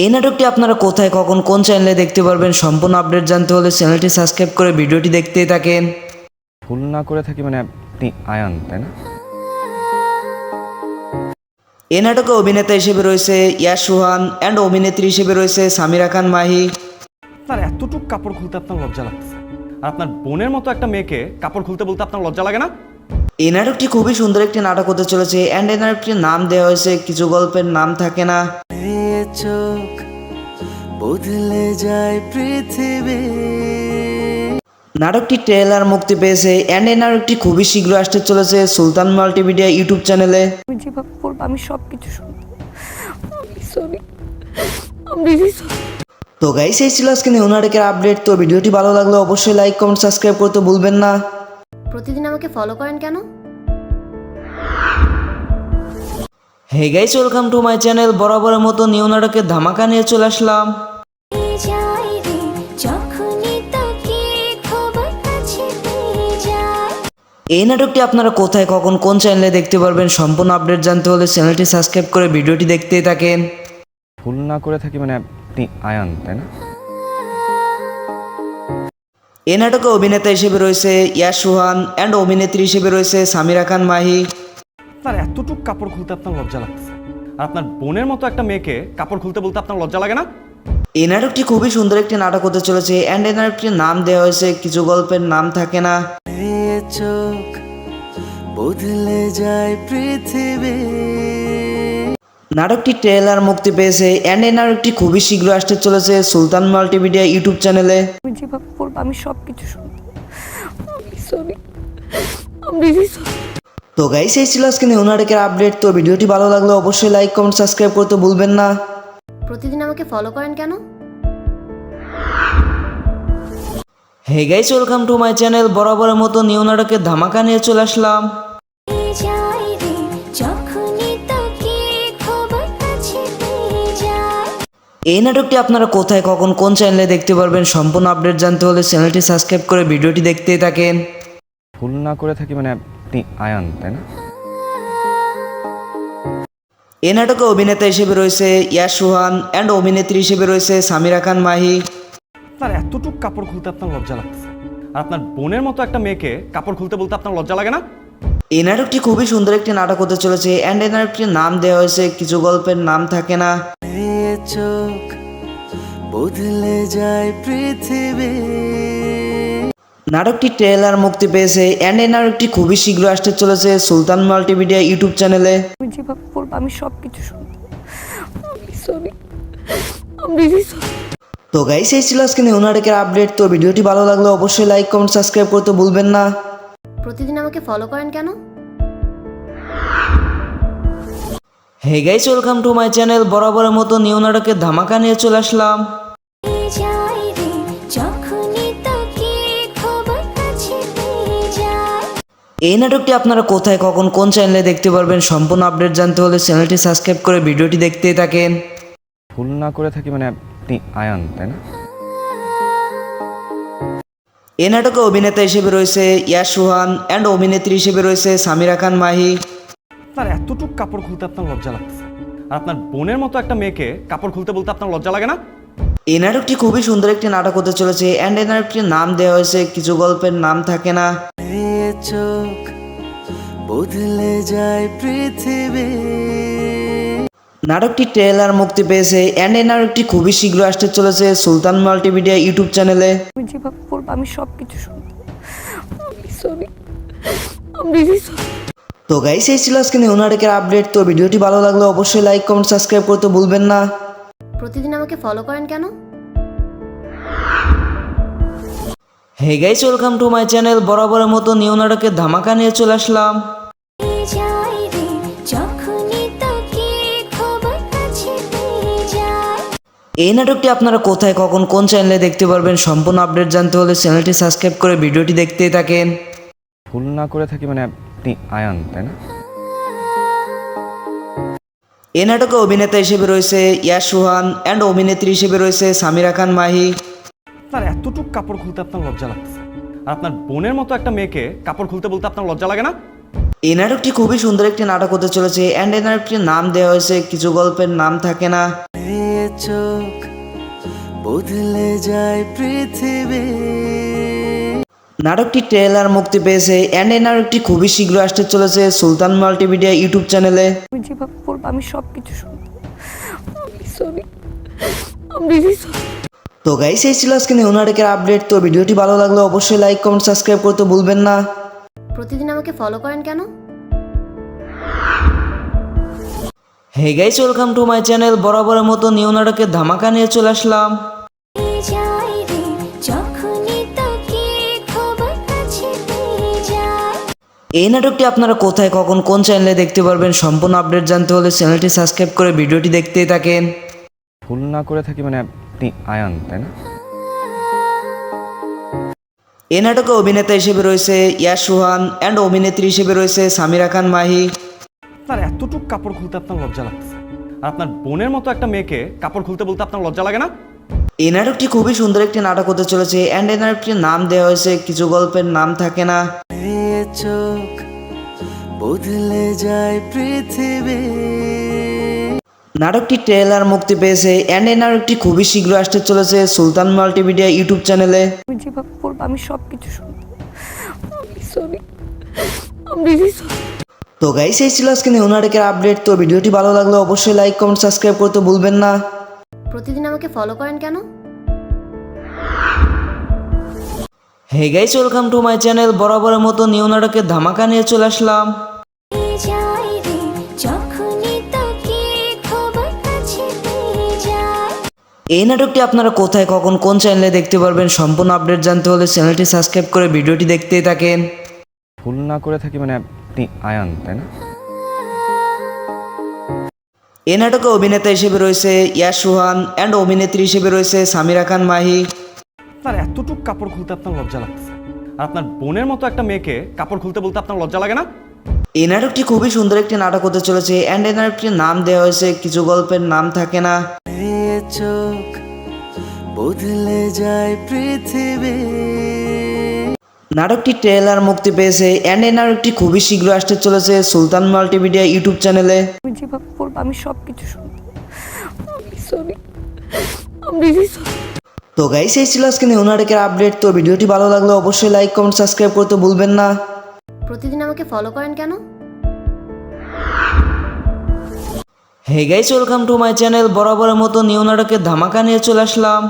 এই নাটকটি আপনারা কোথায় কখন কোন চ্যানেলে দেখতে পারবেন সম্পূর্ণ আপডেট জানতে হলে চ্যানেলটি সাবস্ক্রাইব করে ভিডিওটি দেখতেই থাকেন। ভুল না করে থাকি মানে আপনি আয়ান, তাই না? এই নাটকে অভিনেতা হিসেবে রয়েছে ইয়াশ সুহান অ্যান্ড অভিনেত্রী হিসেবে রয়েছে সামিরা খান মাহি। আপনার এতটুক কাপড় খুলতে আপনার লজ্জা লাগতেছে, আর আপনার বোনের মতো একটা মেয়েকে কাপড় খুলতে বলতে আপনার লজ্জা লাগে না? এই নাটকটি খুবই সুন্দর একটি নাটক হতে চলেছে অ্যান্ড এই নাটকটির নাম দেওয়া হয়েছে কিছু গল্পের নাম থাকে না। চোখ বদলে যায় পৃথিবী। নাটকটি ট্রেলার মুক্তি পেয়েছে অ্যান্ড এই নাটকটি খুবই শীঘ্র আসতে চলেছে সুলতান মাল্টিমিডিয়া ইউটিউব চ্যানেলে। আমি যেভাবে বলবো আমি সব কিছু শুনবো। সরি, আমি রিলি সরি। তো গাইস, এই ছিল আজকে নিউ নাটকের আপডেট। তো ভিডিওটি ভালো লাগলে অবশ্যই লাইক কমেন্ট সাবস্ক্রাইব করতে ভুলবেন না। প্রতিদিন আমাকে ফলো করেন কেন? Hey guys, welcome to my channel. বরাবরের মতো নিউ নাটকের ধামাকা নিয়ে চলে আসলাম। এই নাটকটি আপনারা কোথায় কখন কোন চ্যানেলে দেখতে পারবেন সম্পূর্ণ আপডেট জানতে হলে চ্যানেলটি সাবস্ক্রাইব করে ভিডিওটি দেখতেই থাকেন। ভুল না করে থাকি মানে আপনি আয়ান, তাই না? এই নাটকে অভিনেতা হিসেবে রয়েছে ইয়াশ সুহান অ্যান্ড অভিনেত্রী হিসেবে রয়েছে সামিরা খান মাহি। আপনার এতটুক কাপড় খুলতে আপনার লজ্জা লাগতেছে, আর আপনার বোনের মতো একটা মেয়েকে কাপড় খুলতে বলতে আপনার লজ্জা লাগে না? এই নাটকটি খুবই সুন্দর একটি নাটক হতে চলেছে অ্যান্ড এই নাটকটির নাম দেওয়া হয়েছে কিছু গল্পের নাম থাকে না। চোখ বদলে যায় পৃথিবী। নাটকটি ট্রেলার মুক্তি পেয়েছে অ্যান্ড এই নাটকটি খুবই শীঘ্র আসতে চলেছে সুলতান মাল্টিমিডিয়া ইউটিউব চ্যানেলে। আমি যেভাবে বলবো আমি সব কিছু শুনবো। সরি, আমি রিলি সরি। তো গাইস, এই ছিল আজকে নিউ নাটকের আপডেট। তো ভিডিওটি ভালো লাগলে অবশ্যই লাইক কমেন্ট সাবস্ক্রাইব করতে ভুলবেন না। প্রতিদিন আমাকে ফলো করেন কেন? Hey guys, welcome to my channel. বরাবরের মতো নিউ নাটকের ধামাকা নিয়ে চলে আসলাম। এই নাটকটি আপনারা কোথায় কখন কোন চ্যানেলে দেখতে পারবেন সম্পূর্ণ আপডেট জানতে হলে চ্যানেলটি সাবস্ক্রাইব করে ভিডিওটি দেখতেই থাকেন। ভুল না করে থাকি মানে আপনি আয়ান, তাই না? এই নাটকে অভিনেতা হিসেবে রয়েছে ইয়াশ সুহান অ্যান্ড অভিনেত্রী হিসেবে রয়েছে সামিরা খান মাহি। আপনার এতটুক কাপড় খুলতে আপনার লজ্জা লাগতেছে, আর আপনার বোনের মতো একটা মেয়েকে কাপড় খুলতে বলতে আপনার লজ্জা লাগে না? এই নাটকটি খুবই সুন্দর একটি নাটক হতে চলেছে অ্যান্ড এই নাটকটির নাম দেওয়া হয়েছে কিছু গল্পের নাম থাকে না। চোখ বদলে যায় পৃথিবী। নাটকটি ট্রেলার মুক্তি পেয়েছে অ্যান্ড এই নাটকটি খুবই শীঘ্র আসতে চলেছে সুলতান মাল্টিমিডিয়া ইউটিউব চ্যানেলে। আমি যেভাবে বলবো আমি সব কিছু শুনবো। সরি, আমি রিলি সরি। তো গাইস, এই ছিল আজকে নিউ নাটকের আপডেট। তো ভিডিওটি ভালো লাগলে অবশ্যই লাইক কমেন্ট সাবস্ক্রাইব করতে ভুলবেন না। প্রতিদিন আমাকে ফলো করেন কেন? Hey guys, welcome to my channel. বরাবরের মতো নিউ নাটকের ধামাকা নিয়ে চলে আসলাম। এই নাটকটি আপনারা কোথায়, কখন, কোন চ্যানেলে দেখতে পারবেন সম্পূর্ণ আপডেট জানতে হলে চ্যানেলটি সাবস্ক্রাইব করে ভিডিওটি দেখতেই থাকেন। ভুল না করে থাকি মানে আপনি আয়ান, তাই না? এই নাটকে অভিনেতা হিসেবে রয়েছে ইয়াশ সুহান অ্যান্ড অভিনেত্রী হিসেবে রয়েছে সামিরা খান মাহি। আপনার এতটুক কাপড় খুলতে আপনার লজ্জা লাগতেছে, আর আপনার বোনের মতো একটা মেয়েকে কাপড় খুলতে বলতে আপনার লজ্জা লাগে না? এই নাটকটি খুবই সুন্দর একটি নাটক হতে চলেছে অ্যান্ড এই নাটকটির নাম দেওয়া হয়েছে কিছু গল্পের নাম থাকে না। এ চোখ বদলে যায় পৃথিবী। নাটকটি ট্রেলার মুক্তি পেয়েছে অ্যান্ড এই নাটকটি খুবই শীঘ্র আসতে চলেছে সুলতান মাল্টিমিডিয়া ইউটিউব চ্যানেলে। আমি যেভাবে বলবো আমি সব কিছু শুনবো। সরি, আমি রিলি সরি। তো গাইস, এই ছিল আজকে নিউ নাটকের আপডেট। তো ভিডিওটি ভালো লাগলে অবশ্যই লাইক, কমেন্ট, সাবস্ক্রাইব করতে ভুলবেন না। প্রতিদিন আমাকে ফলো করেন কেন? Hey guys, welcome to my channel. বরাবরের মতো নিউ নাটকের ধামাকা নিয়ে চলে আসলাম। এই নাটকটি আপনারা কোথায়, কখন, কোন চ্যানেলে দেখতে পারবেন সম্পূর্ণ আপডেট জানতে হলে চ্যানেলটি সাবস্ক্রাইব করে ভিডিওটি দেখতেই থাকেন। ভুল না করে থাকি মানে আপনি আয়ান, তাই না? এই নাটকে অভিনেতা হিসেবে রয়েছে ইয়াশ সুহান অ্যান্ড অভিনেত্রী হিসেবে রয়েছে সামিরা খান মাহি। আপনার এতটুক কাপড় খুলতে আপনার লজ্জা লাগতেছে, আর আপনার বোনের মতো একটা মেয়েকে কাপড় খুলতে বলতে আপনার লজ্জা লাগে না? এই নাটকটি খুবই সুন্দর একটি নাটক হতে চলেছে অ্যান্ড এই নাটকটির নাম দেওয়া হয়েছে কিছু গল্পের নাম থাকে না। এ চোখ বদলে যায় পৃথিবী। নাটকটি ট্রেলার মুক্তি পেয়েছে অ্যান্ড এই নাটকটি খুবই শীঘ্র আসতে চলেছে সুলতান মাল্টিমিডিয়া ইউটিউব চ্যানেলে। আমি যেভাবে বলবো আমি সব কিছু শুনবো। সরি, আমি রিলি সরি। তো গাইস, এই ছিল আজকে নিউ নাটকের আপডেট। তো ভিডিওটি ভালো লাগলে অবশ্যই লাইক, কমেন্ট, সাবস্ক্রাইব করতে ভুলবেন না। প্রতিদিন আমাকে ফলো করেন কেন? Hey guys, welcome to my channel. বরাবরের মতো নিউ নাটকের ধামাকা নিয়ে চলে আসলাম। এই নাটকটি আপনারা কোথায়, কখন, কোন চ্যানেলে দেখতে পারবেন সম্পূর্ণ আপডেট জানতে হলে চ্যানেলটি সাবস্ক্রাইব করে ভিডিওটি দেখতেই থাকেন। ভুল না করে থাকি মানে আপনি আয়ান, তাই না? এই নাটকে অভিনেতা হিসেবে রয়েছে ইয়াশ সুহান অ্যান্ড অভিনেত্রী হিসেবে রয়েছে সামিরা খান মাহি। আপনার এতটুক কাপড় খুলতে আপনার লজ্জা লাগতেছে, আর আপনার বোনের মতো একটা মেয়েকে কাপড় খুলতে বলতে আপনার লজ্জা লাগে না? এই নাটকটি খুবই সুন্দর একটি নাটক হতে চলেছে অ্যান্ড এই নাটকটির নাম দেওয়া হয়েছে কিছু গল্পের নাম থাকে না। এ চোখ বদলে যায় পৃথিবী। নাটকটি ট্রেলার মুক্তি পেয়েছে অ্যান্ড এই নাটকটি খুবই শীঘ্র আসতে চলেছে সুলতান মাল্টিমিডিয়া ইউটিউব চ্যানেলে। আমি যেভাবে বলবো আমি সব কিছু শুনবো। সরি, আমি রিলি সরি। তো গাইস, এই ছিল আজকে নিউ নাটকের আপডেট। তো ভিডিওটি ভালো লাগলে অবশ্যই লাইক, কমেন্ট, সাবস্ক্রাইব করতে ভুলবেন না। প্রতিদিন আমাকে ফলো করেন কেন? Hey guys, welcome to my channel. বরাবরের মতো নিউ নাটকের ধামাকা নিয়ে চলে আসলাম। এই নাটকটি আপনারা কোথায়, কখন, কোন চ্যানেলে দেখতে পারবেন সম্পূর্ণ আপডেট জানতে হলে চ্যানেলটি সাবস্ক্রাইব করে ভিডিওটি দেখতেই থাকেন। ভুল না করে থাকি মানে আপনি আয়ান, তাই না? এই নাটকে অভিনেতা হিসেবে রয়েছে ইয়াশ সুহান অ্যান্ড অভিনেত্রী হিসেবে রয়েছে সামিরা খান মাহি। আপনার এতটুক কাপড় খুলতে আপনার লজ্জা লাগতেছে, আর আপনার বোনের মতো একটা মেয়েকে কাপড় খুলতে বলতে আপনার লজ্জা লাগে না? এই নাটকটি খুবই সুন্দর একটি নাটক হতে চলেছে অ্যান্ড এই নাটকটির নাম দেওয়া হয়েছে কিছু গল্পের নাম থাকে না। এ চোখ বদলে যায় পৃথিবী। নাটকটি ট্রেলার মুক্তি পেয়েছে অ্যান্ড এই নাটকটি খুবই শীঘ্র আসতে চলেছে সুলতান মাল্টিমিডিয়া ইউটিউব চ্যানেলে। আমি যেভাবে বলবো আমি সব কিছু শুনবো। সরি, আমি রিলি সরি। তো গাইস, এই ছিল আজকে নিউ নাটকের আপডেট। তো ভিডিওটি ভালো লাগলে অবশ্যই লাইক, কমেন্ট, সাবস্ক্রাইব করতে ভুলবেন না। প্রতিদিন আমাকে ফলো করেন কেন? Hey guys, welcome to my channel. বরাবরের মতো নিউ নাটকের ধামাকা নিয়ে চলে আসলাম।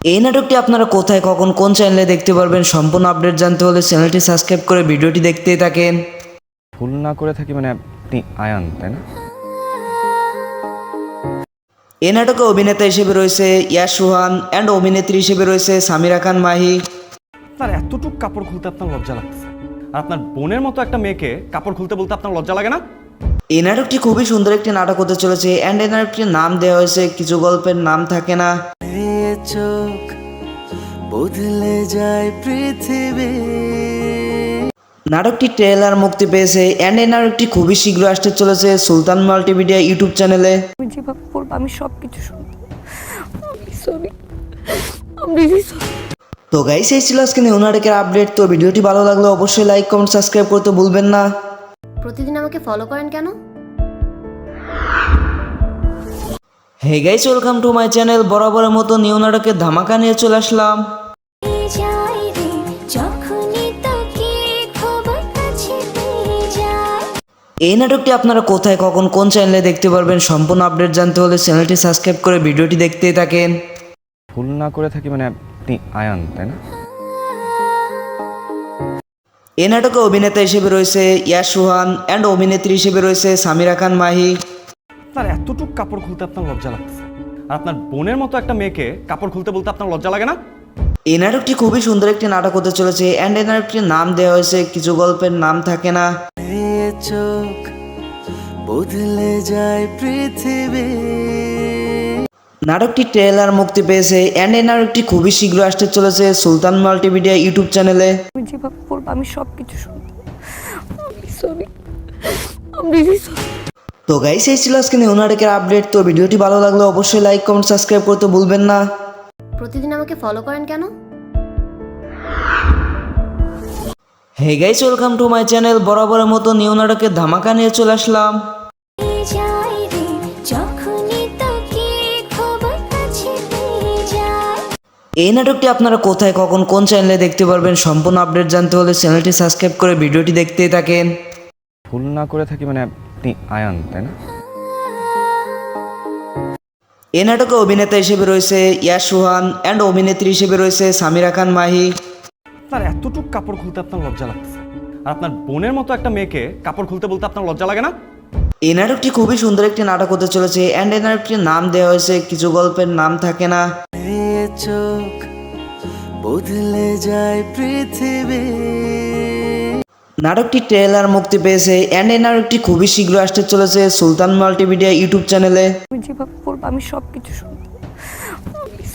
এই নাটকটি আপনারা কোথায়, কখন, কোন চ্যানেলে দেখতে পারবেন সম্পূর্ণ আপডেট জানতে হলে চ্যানেলটি সাবস্ক্রাইব করে ভিডিওটি দেখতেই থাকেন। ভুল না করে থাকি মানে আপনি আয়ান, তাই না? এই নাটকে অভিনেতা হিসেবে রয়েছে ইয়াশ সুহান অ্যান্ড অভিনেত্রী হিসেবে রয়েছে সামিরা খান মাহি। আপনার এতটুক কাপড় খুলতে আপনার লজ্জা লাগছে, আর আপনার বোনের মতো একটা মেয়েকে কাপড় খুলতে বলতে আপনার লজ্জা লাগে না? এই নাটকটি খুবই সুন্দর একটি নাটক হতে চলেছে অ্যান্ড এই নাটকটির নাম দেওয়া হয়েছে কিছু গল্পের নাম থাকে না। এ চোখ বদলে যায় পৃথিবী। নাটকটি ট্রেলার মুক্তি পেয়েছে অ্যান্ড এই নাটকটি খুবই শীঘ্র আসতে চলেছে সুলতান মাল্টিমিডিয়া ইউটিউব চ্যানেলে। আমি যেভাবে বলবো আমি সব কিছু শুনবো। সরি, আমি রিলি সরি। তো গাইস, এই ছিল আজকে নিউ নাটকের আপডেট। তো ভিডিওটি ভালো লাগলে অবশ্যই লাইক কমেন্ট সাবস্ক্রাইব করতে ভুলবেন না। প্রতিদিন আমাকে ফলো করেন কেন? Hey guys, welcome to my channel. বরাবরের মতো নিউ নাটকের ধামাকা নিয়ে চলে আসলাম। এই নাটকটি আপনারা কোথায় কখন কোন চ্যানেলে দেখতে পারবেন সম্পূর্ণ আপডেট জানতে হলে চ্যানেলটি সাবস্ক্রাইব করে ভিডিওটি দেখতেই থাকেন। ভুল না করে থাকি মানে আপনি আয়ান, তাই না? এই নাটকে অভিনেতা হিসেবে রয়েছে ইয়াশ সুহান অ্যান্ড অভিনেত্রী হিসেবে রয়েছে সামিরা খান মাহি। আপনার এতটুক কাপড় খুলতে আপনার লজ্জা লাগছে, আর আপনার বোনের মতো একটা মেয়েকে কাপড় খুলতে বলতে আপনার লজ্জা লাগে না? এই নাটকটি খুবই সুন্দর একটি নাটক হতে চলেছে অ্যান্ড এই নাটকটির নাম দেওয়া হয়েছে কিছু গল্পের নাম থাকে না। এ চোখ বদলে যায় পৃথিবী। নাটকটি ট্রেলার মুক্তি পেয়েছে অ্যান্ড এই নাটকটি খুবই শীঘ্র আসতে চলেছে সুলতান মাল্টিমিডিয়া ইউটিউব চ্যানেলে। আমি যেভাবে বলবো আমি সব কিছু শুনবো। সরি, আমি রিলি সরি। তো গাইস, এই ছিল আজকে নিউ নাটকের আপডেট। তো ভিডিওটি ভালো লাগলে অবশ্যই লাইক কমেন্ট সাবস্ক্রাইব করতে ভুলবেন না। প্রতিদিন আমাকে ফলো করেন কেন? Hey guys, welcome to my channel. বরাবরের মতো নিউ নাটকের ধামাকা নিয়ে চলে আসলাম। এই নাটকটি আপনারা কোথায় কখন কোন চ্যানেলে দেখতে পারবেন সম্পূর্ণ আপডেট জানতে হলে চ্যানেলটি সাবস্ক্রাইব করে ভিডিওটি দেখতেই থাকেন। ভুল না করে থাকি মানে আপনি আয়ান, তাই না? এই নাটকে অভিনেতা হিসেবে রয়েছে ইয়াশ সুহান অ্যান্ড অভিনেত্রী হিসেবে রয়েছে সামিরা খান মাহি। আপনার এতটুক কাপড় খুলতে আপনার লজ্জা লাগছে, আর আপনার বোনের মতো একটা মেয়েকে কাপড় খুলতে বলতে আপনার লজ্জা লাগে না? এই নাটকটি খুবই সুন্দর একটি নাটক হতে চলেছে অ্যান্ড এই নাটকটির নাম দেওয়া হয়েছে কিছু গল্পের নাম থাকে না। এ চোখ বদলে যায় পৃথিবী। নাটকটি ট্রেলার মুক্তি পেয়েছে অ্যান্ড এই নাটকটি খুবই শীঘ্র আসতে চলেছে সুলতান মাল্টিমিডিয়া ইউটিউব চ্যানেলে। আমি যেভাবে বলবো আমি সব কিছু শুনবো।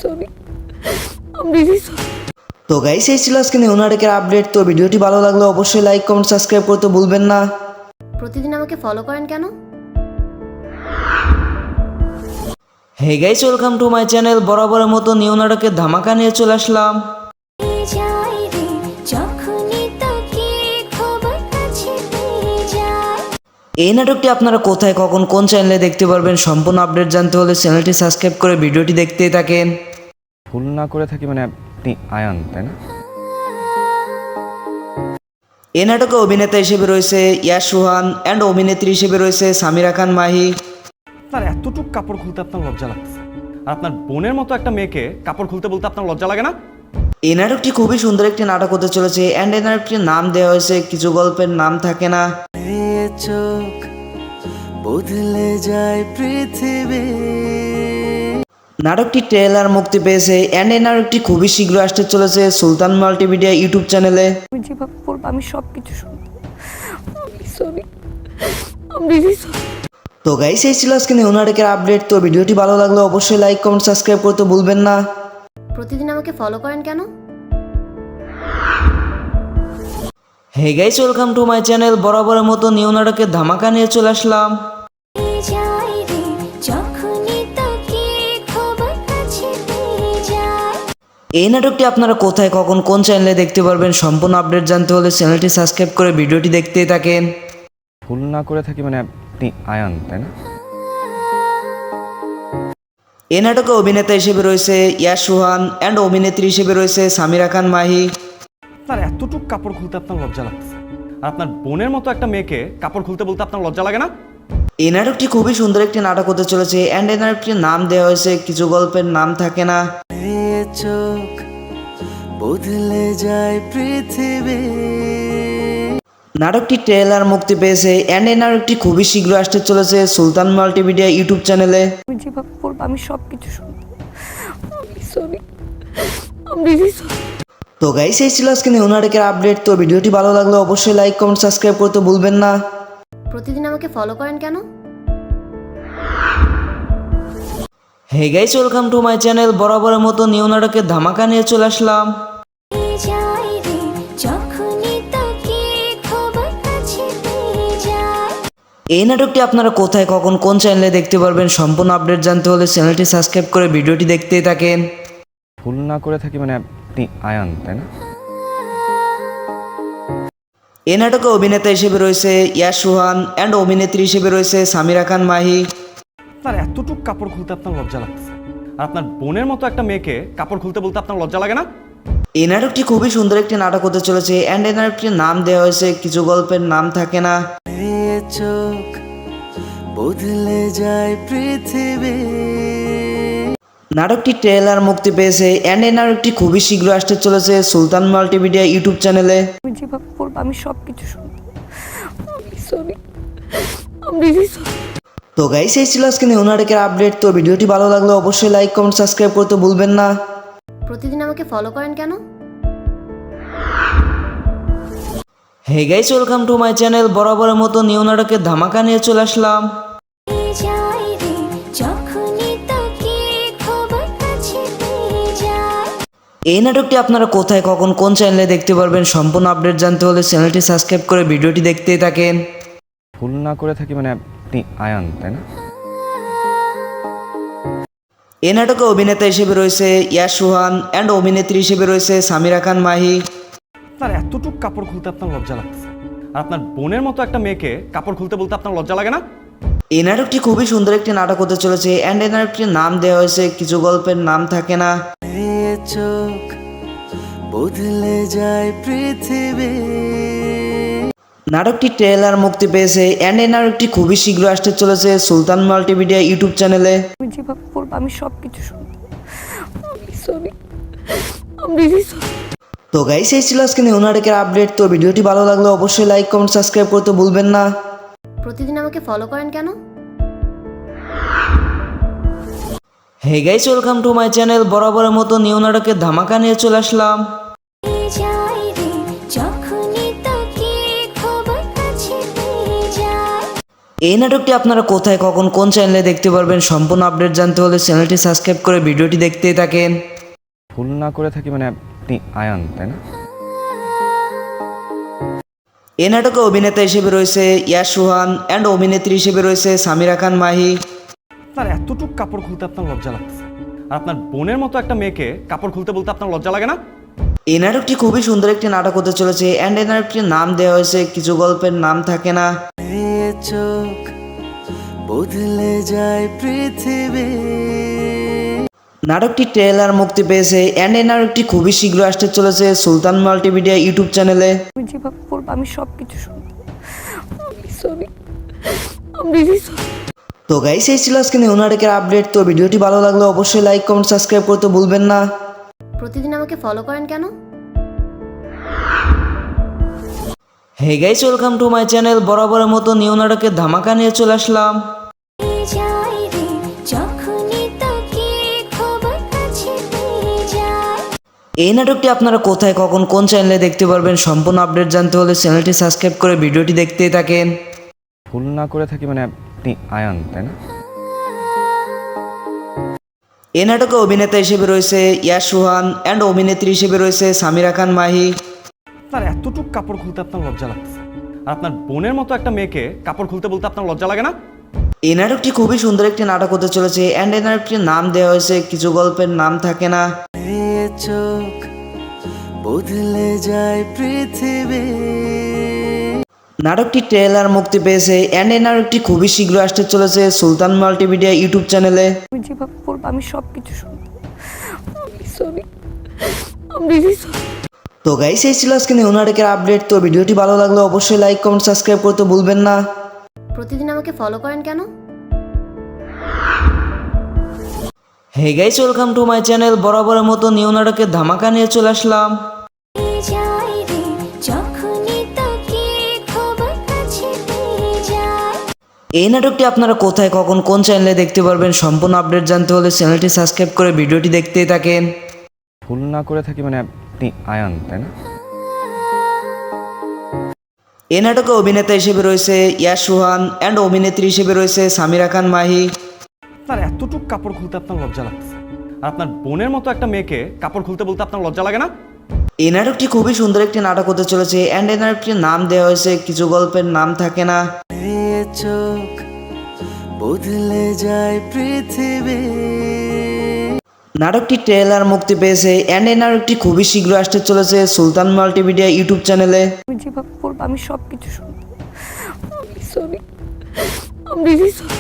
সরি, আমি রিলি সরি। তো গাইস, এই ছিল আজকে নিউ নাটকের আপডেট। তো ভিডিওটি ভালো লাগলে অবশ্যই লাইক কমেন্ট সাবস্ক্রাইব করতে ভুলবেন না। প্রতিদিন আমাকে ফলো করেন কেন? Hey guys, welcome to my channel. বরাবরের মতো নিউ নাটকের ধামাকা নিয়ে চলে আসলাম। এই নাটকটি আপনারা কোথায় কখন কোন চ্যানেলে দেখতে পারবেন সম্পূর্ণ আপডেট জানতে হলে চ্যানেলটি সাবস্ক্রাইব করে ভিডিওটি দেখতেই থাকেন। ভুল না করে থাকি মানে আপনি আয়ান, তাই না? এই নাটকে অভিনেতা হিসেবে রয়েছে ইয়াশ সুহান অ্যান্ড অভিনেত্রী হিসেবে রয়েছে সামিরা খান মাহি। আপনার এতটুক কাপড় খুলতে আপনার লজ্জা লাগছে, আর আপনার বোনের মতো একটা মেয়েকে কাপড় খুলতে বলতে আপনার লজ্জা লাগে না? এই নাটকটি খুবই সুন্দর একটি নাটক হতে চলেছে অ্যান্ড এই নাটকটির নাম দেওয়া হয়েছে কিছু গল্পের নাম থাকে না। এ চোখ বদলে যায় পৃথিবী। নাটকটি ট্রেলার মুক্তি পেয়েছে অ্যান্ড এই নাটকটি খুবই শীঘ্র আসতে চলেছে সুলতান মাল্টিমিডিয়া ইউটিউব চ্যানেলে। আমি যেভাবে বলবো আমি সব কিছু শুনবো। সরি, আমি রিলি সরি। তো গাইস, এই ছিল আজকে নিউ নাটকের আপডেট। তো ভিডিওটি ভালো লাগলে অবশ্যই লাইক কমেন্ট সাবস্ক্রাইব করতে ভুলবেন না। প্রতিদিন আমাকে ফলো করেন কেন? Hey guys, welcome to my channel. বরাবরের মতো নিউ নাটকের ধামাকা নিয়ে চলে আসলাম। এই নাটকটি আপনারা কোথায় কখন কোন চ্যানেলে দেখতে পারবেন সম্পূর্ণ আপডেট জানতে হলে চ্যানেলটি সাবস্ক্রাইব করে ভিডিওটি দেখতেই থাকেন। ভুল না করে থাকি মানে আপনি আয়ান, তাই না? এই নাটকে অভিনেতা হিসেবে রয়েছে ইয়াশ সুহান অ্যান্ড অভিনেত্রী হিসেবে রয়েছে সামিরা খান মাহি। আপনার এতটুক কাপড় খুলতে আপনার লজ্জা লাগছে, আর আপনার বোনের মতো একটা মেয়েকে কাপড় খুলতে বলতে আপনার লজ্জা লাগে না? এই নাটকটি খুবই সুন্দর একটি নাটক হতে চলেছে অ্যান্ড এই নাটকটির নাম দেওয়া হয়েছে কিছু গল্পের নাম থাকে না। এ চোখ বদলে যায় পৃথিবী। নাটকটি ট্রেলার মুক্তি পেয়েছে অ্যান্ড এই নাটকটি খুবই শীঘ্র আসতে চলেছে সুলতান মাল্টিমিডিয়া ইউটিউব চ্যানেলে। আমি যেভাবে বলবো আমি সব কিছু শুনবো। সরি, আমি রিলি সরি। তো গাইস এই ছিল আজকে নিউ নাটকের আপডেট। তো ভিডিওটি ভালো লাগলে অবশ্যই লাইক কমেন্ট সাবস্ক্রাইব করতে ভুলবেন না। প্রতিদিন আমাকে ফলো করেন কেন? Hey guys, welcome to my channel. বরাবরের মতো নিউ নাটকের ধামাকা নিয়ে চলে আসলাম। এই নাটকটি আপনারা কোথায় কখন কোন চ্যানেলে দেখতে পারবেন সম্পূর্ণ আপডেট জানতে হলে চ্যানেলটি সাবস্ক্রাইব করে ভিডিওটি দেখতেই থাকেন। ভুল না করে থাকি মানে আপনি আয়ান, তাই না? এই নাটকে অভিনেতা হিসেবে রয়েছে ইয়াশ সুহান অ্যান্ড অভিনেত্রী হিসেবে রয়েছে সামিরা খান মাহি। আপনার এতটুক কাপড় খুলতে আপনার লজ্জা লাগছে, আর আপনার বোনের মতো একটা মেয়েকে কাপড় খুলতে বলতে আপনার লজ্জা লাগে না? এই নাটকটি খুবই সুন্দর একটি নাটক হতে চলেছে অ্যান্ড এই নাটকটির নাম দেওয়া হয়েছে কিছু গল্পের নাম থাকে না। চোখ বদলে যায় পৃথিবী। নাটকটি ট্রেলার মুক্তি পেয়েছে অ্যান্ড এই নাটকটি খুবই শীঘ্র আসতে চলেছে সুলতান মাল্টিমিডিয়া ইউটিউব চ্যানেলে। আমি যেভাবে বলবো আমি সব কিছু শুনবো। সরি, আমি রিলি সরি। তো গাইস এই ছিল আজকে নিউ নাটকের আপডেট। তো ভিডিওটি ভালো লাগলে অবশ্যই লাইক কমেন্ট সাবস্ক্রাইব করতে ভুলবেন না। প্রতিদিন আমাকে ফলো করেন কেন? Hey guys, welcome to my channel. বরাবরের মতো নিউ নাটকের ধামাকা নিয়ে চলে আসলাম। এই নাটকটি আপনারা কোথায় কখন কোন চ্যানেলে দেখতে পারবেন সম্পূর্ণ আপডেট জানতে হলে চ্যানেলটি সাবস্ক্রাইব করে ভিডিওটি দেখতেই থাকেন। ভুল না করে থাকি মানে আপনি আয়ান, তাই না? এই নাটকে অভিনেতা হিসেবে রয়েছে ইয়াশ সুহান অ্যান্ড অভিনেত্রী হিসেবে রয়েছে সামিরা খান মাহি। আপনার এতটুক কাপড় খুলতে আপনার লজ্জা লাগছে, আর আপনার বোনের মতো একটা মেয়েকে কাপড় খুলতে বলতে আপনার লজ্জা লাগে না? এই নাটকটি খুবই সুন্দর একটি নাটক হতে চলেছে অ্যান্ড এই নাটকটির নাম দেওয়া হয়েছে কিছু গল্পের নাম থাকে না। চোখ বদলে যায় পৃথিবী। নাটকটি ট্রেলার মুক্তি পেয়েছে অ্যান্ড এই নাটকটি খুবই শীঘ্র আসতে চলেছে সুলতান মাল্টিমিডিয়া ইউটিউব চ্যানেলে। আমি যেভাবে বলবো আমি সব কিছু শুনবো। সরি, আমি রিলি সরি। তো গাইস এই ছিল আজকে নিউ নাটকের আপডেট। তো ভিডিওটি ভালো লাগলে অবশ্যই লাইক কমেন্ট সাবস্ক্রাইব করতে ভুলবেন না। প্রতিদিন আমাকে ফলো করেন কেন? Hey guys, welcome to my channel. বরাবরের মতো নিউ নাটকের ধামাকা নিয়ে চলে আসলাম। এই নাটকটি আপনারা কোথায় কখন কোন চ্যানেলে দেখতে পারবেন সম্পূর্ণ আপডেট জানতে হলে চ্যানেলটি সাবস্ক্রাইব করে ভিডিওটি দেখতেই থাকেন। ভুল না করে থাকি মানে আপনি আয়ান, তাই না? এই নাটকে অভিনেতা হিসেবে রয়েছে ইয়াশ সুহান অ্যান্ড অভিনেত্রী হিসেবে রয়েছে সামিরা খান মাহি। আপনার এতটুক কাপড় খুলতে আপনার লজ্জা লাগছে, আর আপনার বোনের মতো একটা মেয়েকে কাপড় খুলতে বলতে আপনার লজ্জা লাগে না? এই নাটকটি খুবই সুন্দর একটি নাটক হতে চলেছে অ্যান্ড এই নাটকটির নাম দেওয়া হয়েছে কিছু গল্পের নাম থাকে না। চোখ বদলে যায় পৃথিবী। নাটকটি ট্রেলার মুক্তি পেয়েছে অ্যান্ড এই নাটকটি খুবই শীঘ্র আসতে চলেছে সুলতান মাল্টিমিডিয়া ইউটিউব চ্যানেলে। আমি যেভাবে বলবো আমি সব কিছু শুনবো। সরি, আমি রিলি সরি। তো গাইস এই ছিল আজকে নিউ নাটকের আপডেট। তো ভিডিওটি ভালো লাগলে অবশ্যই লাইক কমেন্ট সাবস্ক্রাইব করতে ভুলবেন না। প্রতিদিন আমাকে ফলো করেন কেন? Hey guys, welcome to my channel. বরাবরের মতো নিউ নাটকের ধামাকা নিয়ে চলে আসলাম। এই নাটকটি আপনারা কোথায় কখন কোন চ্যানেলে দেখতে পারবেন সম্পূর্ণ আপডেট জানতে হলে চ্যানেলটি সাবস্ক্রাইব করে ভিডিওটি দেখতেই থাকেন। ভুল না করে থাকি মানে আপনি আয়ান, তাই না? এই নাটকে অভিনেতা হিসেবে রয়েছে ইয়াশ সুহান অ্যান্ড অভিনেত্রী হিসেবে রয়েছে সামিরা খান মাহি। আপনার এতটুক কাপড় খুলতে আপনার লজ্জা লাগছে, আর আপনার বোনের মতো একটা মেয়েকে কাপড় খুলতে বলতে আপনার লজ্জা লাগে না? এই নাটকটি খুবই সুন্দর একটি নাটক হতে চলেছে অ্যান্ড এই নাটকটির নাম দেওয়া হয়েছে কিছু গল্পের নাম থাকে না। চোখ বদলে যায় পৃথিবী। নাটকটি ট্রেলার মুক্তি পেয়েছে অ্যান্ড এই নাটকটি খুবই শীঘ্র আসতে চলেছে সুলতান মাল্টিমিডিয়া ইউটিউব চ্যানেলে। আমি যেভাবে বলবো আমি সব কিছু শুনবো। সরি, আমি রিলি সরি। তো গাইস এই ছিল আজকে নিউ নাটকের আপডেট। তো ভিডিওটি ভালো লাগলে অবশ্যই লাইক কমেন্ট সাবস্ক্রাইব করতে ভুলবেন না। প্রতিদিন আমাকে ফলো করেন কেন? Hey guys, welcome to my channel. বরাবরের মতো নিউ নাটকের ধামাকা নিয়ে চলে আসলাম। এই নাটকটি আপনারা কোথায় কখন কোন চ্যানেলে দেখতে পারবেন সম্পূর্ণ আপডেট জানতে হলে চ্যানেলটি সাবস্ক্রাইব করে ভিডিওটি দেখতেই থাকেন। ভুল না করে থাকি মানে আপনি আয়ান তাই না? এই নাটকে অভিনেতা হিসেবে রয়েছে ইয়াশ রোহান অ্যান্ড অভিনেত্রী হিসেবে রয়েছে সামিরা খান মাহি। আপনার এতটুক কাপড় খুলতে আপনার লজ্জা লাগতেছে, আর আপনার বোনের মতো একটা মেয়েকে কাপড় খুলতে বলতে আপনার লজ্জা লাগে না? এই নাটকটি খুবই সুন্দর একটি নাটক হতে চলেছে অ্যান্ড এই নাটকটির নাম দেওয়া হয়েছে কিছু গল্পের নাম থাকে না। এ চোখ বদলে যায় পৃথিবী। নাটকটি ট্রেলার মুক্তি পেয়েছে অ্যান্ড এই নাটকটি খুবই শীঘ্র আসতে চলেছে সুলতান মাল্টিমিডিয়া ইউটিউব চ্যানেলে। আমি যেভাবে বলবো আমি সব কিছু শুনবো। আমি সরি, আমি রিলি সরি।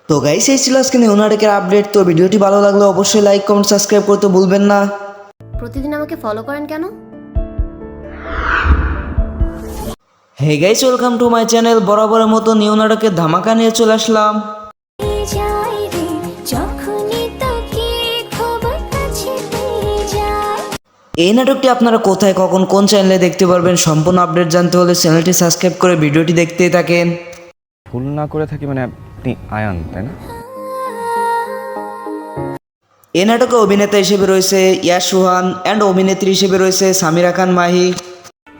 তো গাইস, এই ছিল আজকে নিউ নাটকের আপডেট। তো ভিডিওটি ভালো লাগলে অবশ্যই লাইক কমেন্ট সাবস্ক্রাইব করতে ভুলবেন না। প্রতিদিন আমাকে ফলো করেন কেন? Hey guys, welcome to my channel. বরাবরের মতো নিউ নাটকের ধামাকা নিয়ে চলে আসলাম। এই নাটকটি আপনারা কোথায় কখন কোন চ্যানেলে দেখতে পারবেন সম্পূর্ণ আপডেট জানতে হলে চ্যানেলটি সাবস্ক্রাইব করে ভিডিওটি দেখতেই থাকেন। ভুল না করে থাকি মানে আপনি আয়ান তাই না? এই নাটকে অভিনেতা হিসেবে রয়েছে ইয়াশ রোহান অ্যান্ড অভিনেত্রী হিসেবে রয়েছে সামিরা খান মাহি।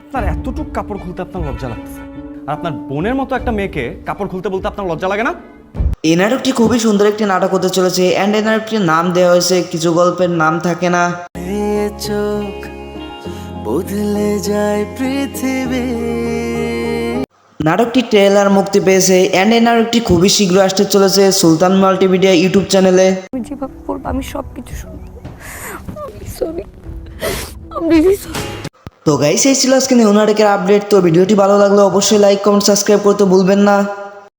আপনার এতটুক কাপড় খুলতে আপনার লজ্জা লাগতেছে, আর আপনার বোনের মতো একটা মেয়েকে কাপড় খুলতে বলতে আপনার লজ্জা লাগে না? এই নাটকটি খুবই সুন্দর একটি নাটক হতে চলেছে অ্যান্ড এই নাটকটির নাম দেওয়া হয়েছে কিছু গল্পের নাম থাকে না। এ চোখ বদলে যায় পৃথিবী। নাটকটি ট্রেলার মুক্তি পেয়েছে অ্যান্ড এই নাটকটি খুবই শীঘ্র আসতে চলেছে সুলতান মাল্টিমিডিয়া ইউটিউব চ্যানেলে। আমি যেভাবে বলবো আমি সব কিছু শুনবো। আমি সরি, আমি রিলি সরি। তো গাইস, এই ছিল আজকে নিউ নাটকের আপডেট। তো ভিডিওটি ভালো লাগলে অবশ্যই লাইক কমেন্ট সাবস্ক্রাইব করতে ভুলবেন না।